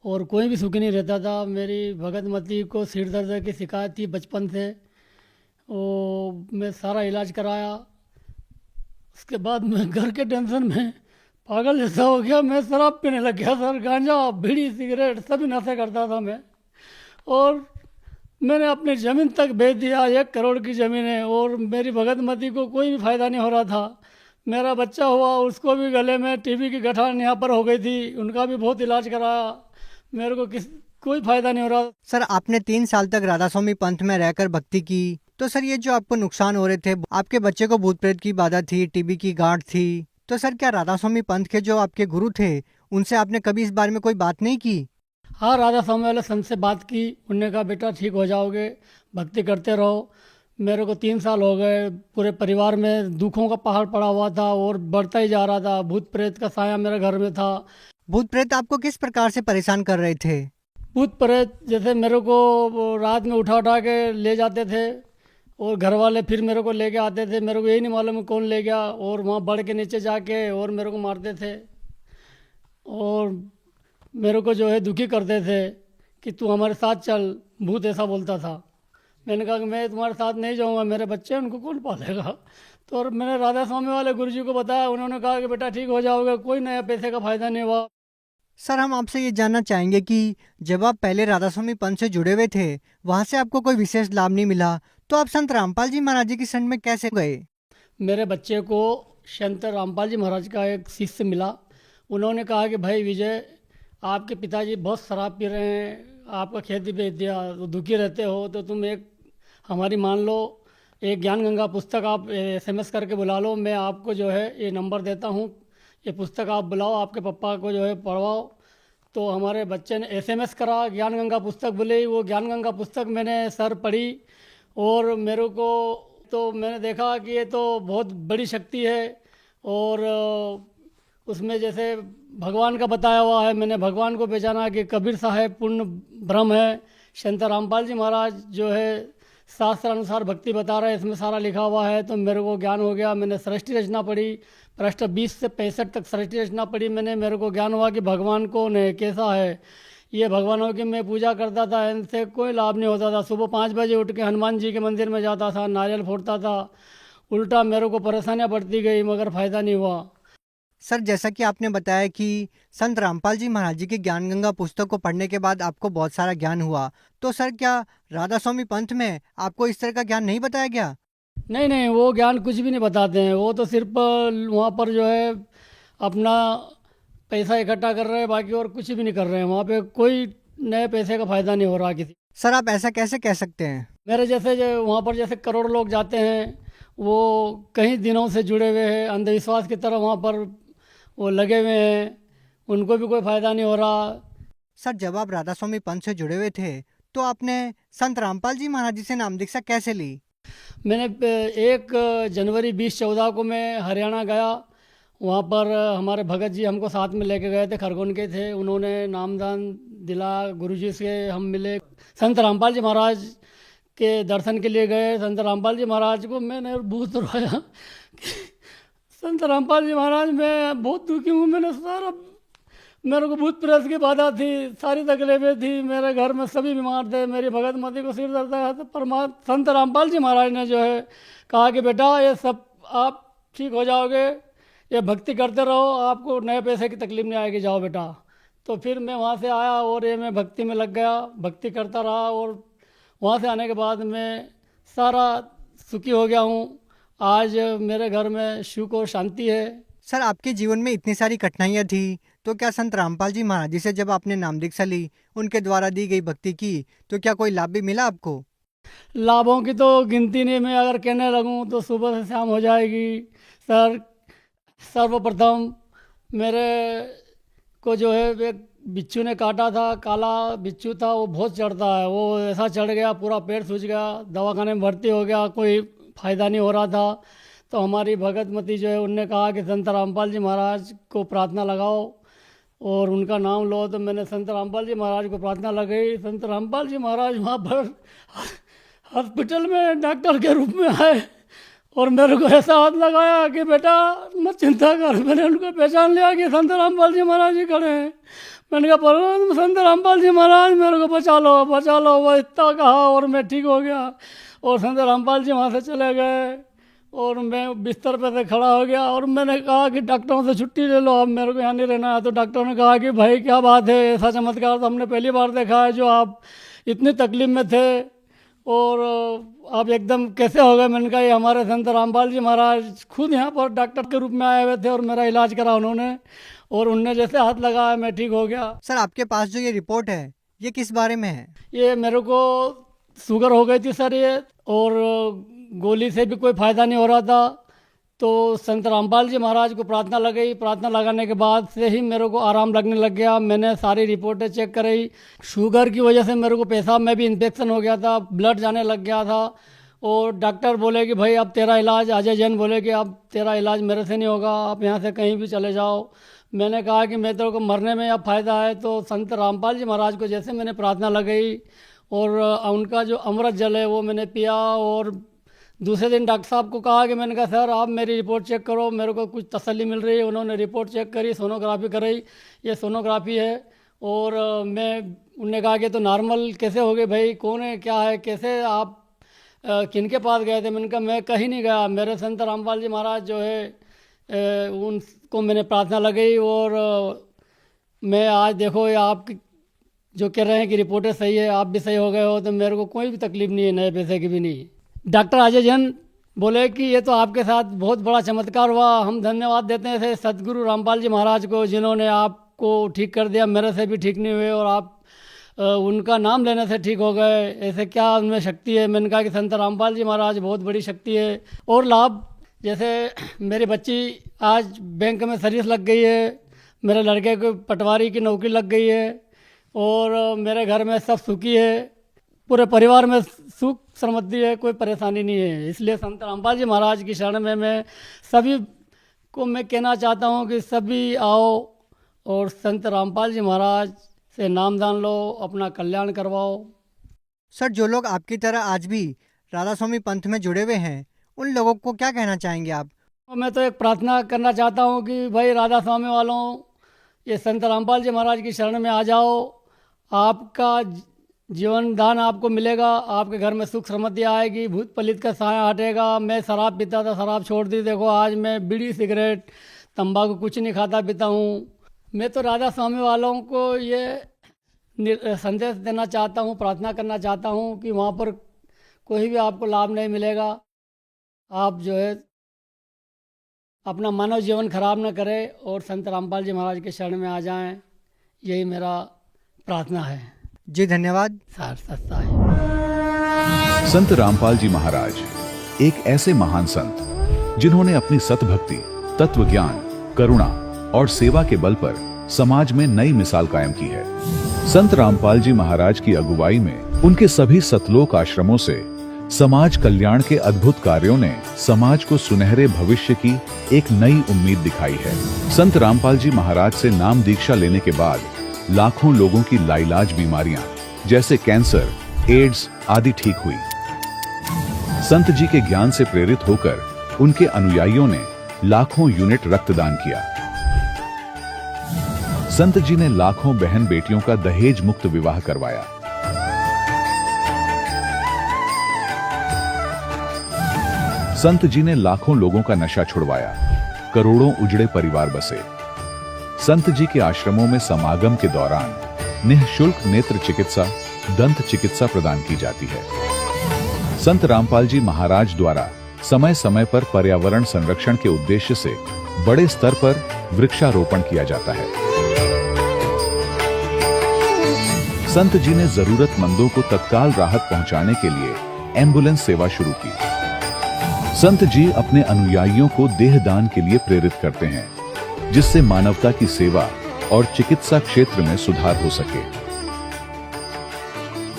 और कोई भी सुखी नहीं रहता था। मेरी भगत मती को सिर दर्द की शिकायत थी बचपन से, और मैं सारा इलाज कराया। उसके बाद मैं घर के टेंशन में पागल जैसा हो गया। मैं शराब पीने लग गया सर, गांजा, बीड़ी, सिगरेट सभी नशे करता था मैं। और मैंने अपनी ज़मीन तक बेच दिया, 1 करोड़ की ज़मीन है, और मेरी भगत मती को कोई भी फ़ायदा नहीं हो रहा था। मेरा बच्चा हुआ, उसको भी गले में टीबी की गठान यहाँ पर हो गई थी, उनका भी बहुत इलाज कराया, मेरे को कोई फ़ायदा नहीं हो रहा। सर, आपने 3 साल तक राधा स्वामी पंथ में रहकर भक्ति की, तो सर ये जो आपको नुकसान हो रहे थे, आपके बच्चे को भूत प्रेत की बाधा थी, टीबी की गांठ थी, तो सर क्या राधा स्वामी पंथ के जो आपके गुरु थे उनसे आपने कभी इस बारे में कोई बात नहीं की? हाँ, राधा स्वामी वाले संत से बात की। उनने कहा बेटा ठीक हो जाओगे, भक्ति करते रहो। मेरे को 3 साल हो गए, पूरे परिवार में दुखों का पहाड़ पड़ा हुआ था और बढ़ता ही जा रहा था। भूत प्रेत का साया मेरे घर में था। भूत प्रेत आपको किस प्रकार से परेशान कर रहे थे? भूत प्रेत जैसे मेरे को रात में उठा उठा के ले जाते थे और घर वाले फिर मेरे को लेके आते थे। मेरे को यही नहीं मालूम कौन ले गया, और वहाँ बढ़ के नीचे जाके और मेरे को मारते थे और मेरे को जो है दुखी करते थे कि तू हमारे साथ चल। भूत ऐसा बोलता था। मैंने कहा कि मैं तुम्हारे साथ नहीं जाऊंगा, मेरे बच्चे उनको कौन पालेगा। तो और मैंने राधा स्वामी वाले गुरुजी को बताया, उन्होंने कहा कि बेटा ठीक हो जाओगे, कोई नया पैसे का फ़ायदा नहीं हुआ। सर, हम आपसे ये जानना चाहेंगे कि जब आप पहले राधा स्वामी पंथ से जुड़े हुए थे, वहाँ से आपको कोई विशेष लाभ नहीं मिला, तो आप संत रामपाल जी महाराज जी की शरण में कैसे गए? मेरे बच्चे को संत रामपाल जी महाराज का एक शिष्य मिला। उन्होंने कहा कि भाई विजय, आपके पिताजी बहुत शराब पी रहे हैं, आपका खेती बेच दिया, तो दुखी रहते हो, तो तुम एक हमारी मान लो, एक ज्ञान गंगा पुस्तक आप SMS करके बुला लो। मैं आपको जो है ये नंबर देता हूँ, ये पुस्तक आप बुलाओ, आपके पापा को जो है पढ़वाओ। तो हमारे बच्चे ने SMS करा, ज्ञान गंगा पुस्तक बोले। वो ज्ञान गंगा पुस्तक मैंने सर पढ़ी और मेरे को तो मैंने देखा कि ये तो बहुत बड़ी शक्ति है, और उसमें जैसे भगवान का बताया हुआ है। मैंने भगवान को पहचाना कि कबीर साहब पूर्ण ब्रह्म है, संत रामपाल जी महाराज जो है शास्त्र अनुसार भक्ति बता रहा है, इसमें सारा लिखा हुआ है। तो मेरे को ज्ञान हो गया। मैंने सृष्टि रचना पढ़ी, पृष्ठ 20 से 65 तक सृष्टि रचना पढ़ी मैंने। मेरे को ज्ञान हुआ कि भगवान कौन है, कैसा है। ये भगवानों की मैं पूजा करता था, इनसे कोई लाभ नहीं होता था। सुबह 5 बजे उठ के हनुमान जी के मंदिर में जाता था, नारियल फोड़ता था। उल्टा मेरे को परेशानियाँ बढ़ती गई, मगर फ़ायदा नहीं हुआ। सर, जैसा कि आपने बताया कि संत रामपाल जी महाराज जी की ज्ञान गंगा पुस्तक को पढ़ने के बाद आपको बहुत सारा ज्ञान हुआ, तो सर क्या राधा स्वामी पंथ में आपको इस तरह का ज्ञान नहीं बताया गया? नहीं नहीं, वो ज्ञान कुछ भी नहीं बताते हैं। वो तो सिर्फ वहाँ पर जो है अपना पैसा इकट्ठा कर रहे हैं, बाकी और कुछ भी नहीं कर रहे हैं। वहाँ पे कोई नए पैसे का फ़ायदा नहीं हो रहा किसी। सर, आप ऐसा कैसे कह सकते हैं? मेरे जैसे जो वहाँ पर जैसे करोड़ लोग जाते हैं, वो कई दिनों से जुड़े हुए हैं, अंधविश्वास की तरह वहाँ पर वो लगे हुए हैं, उनको भी कोई फ़ायदा नहीं हो रहा। सर, जब आप राधा स्वामी पंथ से जुड़े हुए थे तो आपने संत रामपाल जी महाराज जी से नाम दीक्षा कैसे ली? मैंने 1 जनवरी 2014 को मैं हरियाणा गया। वहाँ पर हमारे भगत जी हमको साथ में लेके गए थे, खरगोन के थे। उन्होंने नामदान दिला, गुरुजी से हम मिले। संत रामपाल जी महाराज के दर्शन के लिए गए। संत रामपाल जी महाराज को मैंने बहुत रोया। संत रामपाल जी महाराज, मैं बहुत दुखी हूँ। मेरे को भूत प्रेत की बाधा थी, सारी तकलीफें थी, मेरे घर में सभी बीमार थे, मेरी भगत मती को सिर दर्द था। तो संत रामपाल जी महाराज ने जो है कहा कि बेटा ये सब आप ठीक हो जाओगे, ये भक्ति करते रहो, आपको नए पैसे की तकलीफ नहीं आएगी, जाओ बेटा। तो फिर मैं वहाँ से आया और ये मैं भक्ति में लग गया, भक्ति करता रहा। और वहाँ से आने के बाद मैं सारा सुखी हो गया हूँ। आज मेरे घर में सुख और शांति है। सर, आपके जीवन में इतनी सारी कठिनाइयाँ थी, तो क्या संत रामपाल जी महाराज जी से जब आपने नाम दीक्षा ली, उनके द्वारा दी गई भक्ति की, तो क्या कोई लाभ भी मिला आपको? लाभों की तो गिनती नहीं, मैं अगर कहने लगूं तो सुबह से शाम हो जाएगी। सर, सर्वप्रथम मेरे को जो है एक बिच्छू ने काटा था, काला बिच्छू था, वो बहुत चढ़ता है। वो ऐसा चढ़ गया, पूरा पेट सूज गया, दवाखाने में भर्ती हो गया, कोई फ़ायदा नहीं हो रहा था। तो हमारी भगत मती जो है उनने कहा कि संत रामपाल जी महाराज को प्रार्थना लगाओ और उनका नाम लो। तो मैंने संत रामपाल जी महाराज को प्रार्थना लगाई। संत रामपाल जी महाराज वहाँ पर हॉस्पिटल में डॉक्टर के रूप में आए और मेरे को ऐसा हाथ लगाया कि बेटा मत चिंता कर। मैंने उनको पहचान लिया कि संत रामपाल जी महाराज जी खड़े हैं। मैंने कहा परम संत रामपाल जी महाराज, मेरे को बचा लो बचा लो। वो इतना कहा और मैं ठीक हो गया। और संत रामपाल जी वहाँ से चले गए और मैं बिस्तर पर से खड़ा हो गया। और मैंने कहा कि डॉक्टरों से छुट्टी ले लो, अब मेरे को यहाँ नहीं रहना है। तो डॉक्टरों ने कहा कि भाई क्या बात है, ऐसा चमत्कार तो हमने पहली बार देखा है, जो आप इतनी तकलीफ में थे और आप एकदम कैसे हो गए। मैंने कहा ये हमारे संत रामपाल जी महाराज खुद यहाँ पर डॉक्टर के रूप में आए हुए थे और मेरा इलाज करा उन्होंने, और उनने जैसे हाथ लगाया मैं ठीक हो गया। सर, आपके पास जो ये रिपोर्ट है, ये किस बारे में है? ये मेरे को शुगर हो गई थी सर ये, और गोली से भी कोई फ़ायदा नहीं हो रहा था। तो संत रामपाल जी महाराज को प्रार्थना लगाई। प्रार्थना लगाने के बाद से ही मेरे को आराम लगने लग गया। मैंने सारी रिपोर्टें चेक कराई। शुगर की वजह से मेरे को पेशाब में भी इन्फेक्शन हो गया था, ब्लड जाने लग गया था। और डॉक्टर बोले कि भाई अब तेरा इलाज, अजय जैन बोले कि अब तेरा इलाज मेरे से नहीं होगा, आप यहाँ से कहीं भी चले जाओ। मैंने कहा कि मैं तेरे को मरने में अब फ़ायदा है। तो संत रामपाल जी महाराज को जैसे मैंने प्रार्थना लगाई और उनका जो अमृत जल है वो मैंने पिया। और दूसरे दिन डॉक्टर साहब को कहा कि मैंने कहा सर आप मेरी रिपोर्ट चेक करो, मेरे को कुछ तसल्ली मिल रही है। उन्होंने रिपोर्ट चेक करी, सोनोग्राफी कराई, ये सोनोग्राफी है। और मैं उनने कहा कि तो नॉर्मल कैसे हो गए भाई, कौन है क्या है कैसे, आप किन के पास गए थे? मैंने कहा मैं कहीं नहीं गया, मेरे संत रामपाल जी महाराज जो है उनको मैंने प्रार्थना लगाई। और मैं आज देखो ये आप जो कह रहे हैं कि रिपोर्टें सही है, आप भी सही हो गए हो, तो मेरे को कोई भी तकलीफ नहीं है, नए पैसे की भी नहीं। डॉक्टर अजय जैन बोले कि ये तो आपके साथ बहुत बड़ा चमत्कार हुआ, हम धन्यवाद देते हैं सदगुरु रामपाल जी महाराज को, जिन्होंने आपको ठीक कर दिया। मेरे से भी ठीक नहीं हुए और आप उनका नाम लेने से ठीक हो गए, ऐसे क्या उनमें शक्ति है? मैंने कहा कि संत रामपाल जी महाराज बहुत बड़ी शक्ति है। और लाभ, जैसे मेरी बच्ची आज बैंक में सर्विस लग गई है, मेरे लड़के को पटवारी की नौकरी लग गई है, और मेरे घर में सब सुखी है, पूरे परिवार में सुख समृद्धि है, कोई परेशानी नहीं है। इसलिए संत रामपाल जी महाराज की शरण में मैं सभी को मैं कहना चाहता हूँ कि सभी आओ और संत रामपाल जी महाराज से नामदान लो, अपना कल्याण करवाओ। सर, जो लोग आपकी तरह आज भी राधा स्वामी पंथ में जुड़े हुए हैं, उन लोगों को क्या कहना चाहेंगे आप? मैं तो एक प्रार्थना करना चाहता हूँ कि भाई राधा स्वामी वालों, ये संत रामपाल जी महाराज की शरण में आ जाओ। आपका जीवन दान आपको मिलेगा, आपके घर में सुख समृद्धि आएगी, भूत पलित का साया हटेगा। मैं शराब पीता था, शराब छोड़ दी, देखो आज मैं बीड़ी सिगरेट तंबाकू कुछ नहीं खाता पीता हूँ। मैं तो राधा स्वामी वालों को ये संदेश देना चाहता हूँ, प्रार्थना करना चाहता हूँ कि वहाँ पर कोई भी आपको लाभ नहीं मिलेगा। आप जो है अपना मानव जीवन खराब न करें और संत रामपाल जी महाराज के शरण में आ जाएं, यही मेरा प्रार्थना है जी। धन्यवाद। सार सस्ता है। संत रामपाल जी महाराज एक ऐसे महान संत जिन्होंने अपनी सतभक्ति, तत्व ज्ञान, करुणा और सेवा के बल पर समाज में नई मिसाल कायम की है। संत रामपाल जी महाराज की अगुवाई में उनके सभी सतलोक आश्रमों से समाज कल्याण के अद्भुत कार्यों ने समाज को सुनहरे भविष्य की एक नई उम्मीद दिखाई है। संत रामपाल जी महाराज से नाम दीक्षा लेने के बाद लाखों लोगों की लाइलाज बीमारियां जैसे कैंसर, एड्स आदि ठीक हुई। संत जी के ज्ञान से प्रेरित होकर उनके अनुयायियों ने लाखों यूनिट रक्तदान किया। संत जी ने लाखों बहन बेटियों का दहेज मुक्त विवाह करवाया। संत जी ने लाखों लोगों का नशा छुड़वाया, करोड़ों उजड़े परिवार बसे। संत जी के आश्रमों में समागम के दौरान निःशुल्क नेत्र चिकित्सा, दंत चिकित्सा प्रदान की जाती है। संत रामपाल जी महाराज द्वारा समय समय पर पर्यावरण संरक्षण के उद्देश्य से बड़े स्तर पर वृक्षारोपण किया जाता है। संत जी ने जरूरतमंदों को तत्काल राहत पहुंचाने के लिए एम्बुलेंस सेवा शुरू की। संत जी अपने अनुयायियों को देहदान के लिए प्रेरित करते हैं, जिससे मानवता की सेवा और चिकित्सा क्षेत्र में सुधार हो सके।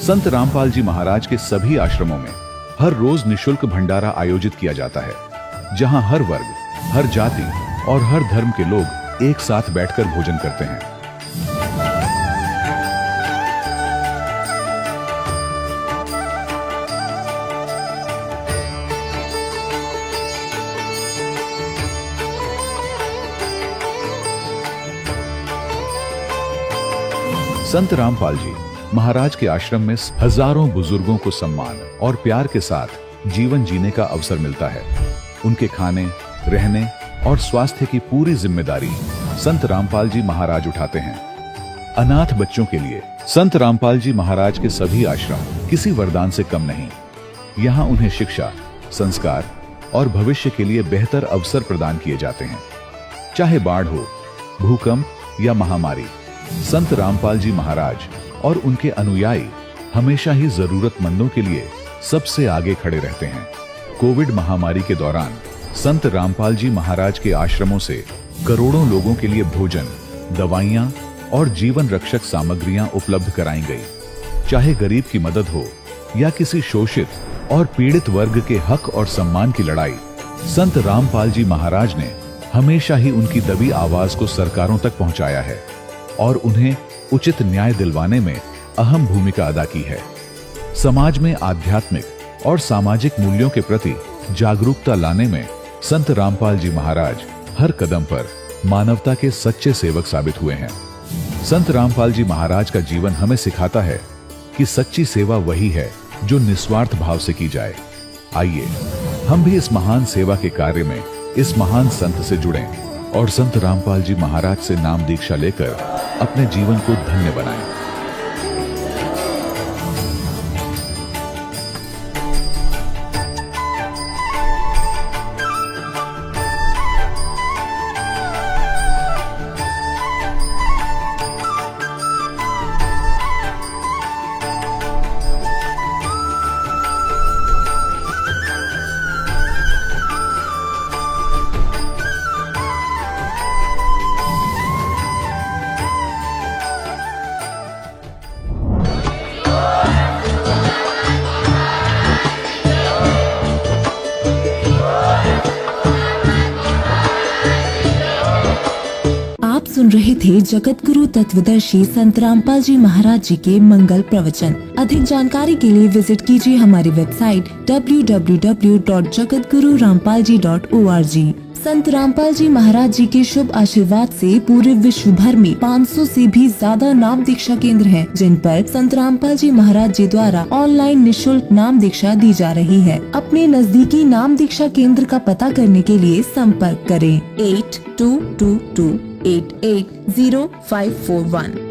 संत रामपाल जी महाराज के सभी आश्रमों में हर रोज निशुल्क भंडारा आयोजित किया जाता है, जहां हर वर्ग, हर जाति और हर धर्म के लोग एक साथ बैठकर भोजन करते हैं। संत रामपाल जी महाराज के आश्रम में हजारों बुजुर्गों को सम्मान और प्यार के साथ जीवन जीने का अवसर मिलता है। उनके खाने, रहने और स्वास्थ्य की पूरी जिम्मेदारी संत रामपाल जी महाराज उठाते हैं। अनाथ बच्चों के लिए संत रामपाल जी महाराज के सभी आश्रम किसी वरदान से कम नहीं। यहाँ उन्हें शिक्षा, संस्कार और भविष्य के लिए बेहतर अवसर प्रदान किए जाते हैं। चाहे बाढ़ हो, भूकंप या महामारी, संत रामपाल जी महाराज और उनके अनुयायी हमेशा ही जरूरतमंदों के लिए सबसे आगे खड़े रहते हैं। कोविड महामारी के दौरान संत रामपाल जी महाराज के आश्रमों से करोड़ों लोगों के लिए भोजन, दवाइयां और जीवन रक्षक सामग्रियां उपलब्ध कराई गई। चाहे गरीब की मदद हो या किसी शोषित और पीड़ित वर्ग के हक और सम्मान की लड़ाई, संत रामपाल जी महाराज ने हमेशा ही उनकी दबी आवाज को सरकारों तक पहुंचाया है और उन्हें उचित न्याय दिलवाने में अहम भूमिका अदा की है। समाज में आध्यात्मिक और सामाजिक मूल्यों के प्रति जागरूकता लाने में संत रामपाल जी महाराज हर कदम पर मानवता के सच्चे सेवक साबित हुए हैं। संत रामपाल जी महाराज का जीवन हमें सिखाता है कि सच्ची सेवा वही है जो निस्वार्थ भाव से की जाए। आइए हम भी इस महान सेवा के कार्य में इस महान संत से जुड़ें और संत रामपाल जी महाराज से नाम दीक्षा लेकर अपने जीवन को धन्य बनाएं। सुन रहे थे जगत गुरु तत्वदर्शी संत रामपाल जी महाराज जी के मंगल प्रवचन। अधिक जानकारी के लिए विजिट कीजिए हमारी वेबसाइट www.jagatgururampalji.org। संत रामपाल जी महाराज जी के शुभ आशीर्वाद से पूरे विश्व भर में 500 से भी ज्यादा नाम दीक्षा केंद्र हैं, जिन पर संत रामपाल जी महाराज जी द्वारा ऑनलाइन निशुल्क नाम दीक्षा दी जा रही है। अपने नजदीकी नाम दीक्षा केंद्र का पता करने के लिए संपर्क करें 8222880541।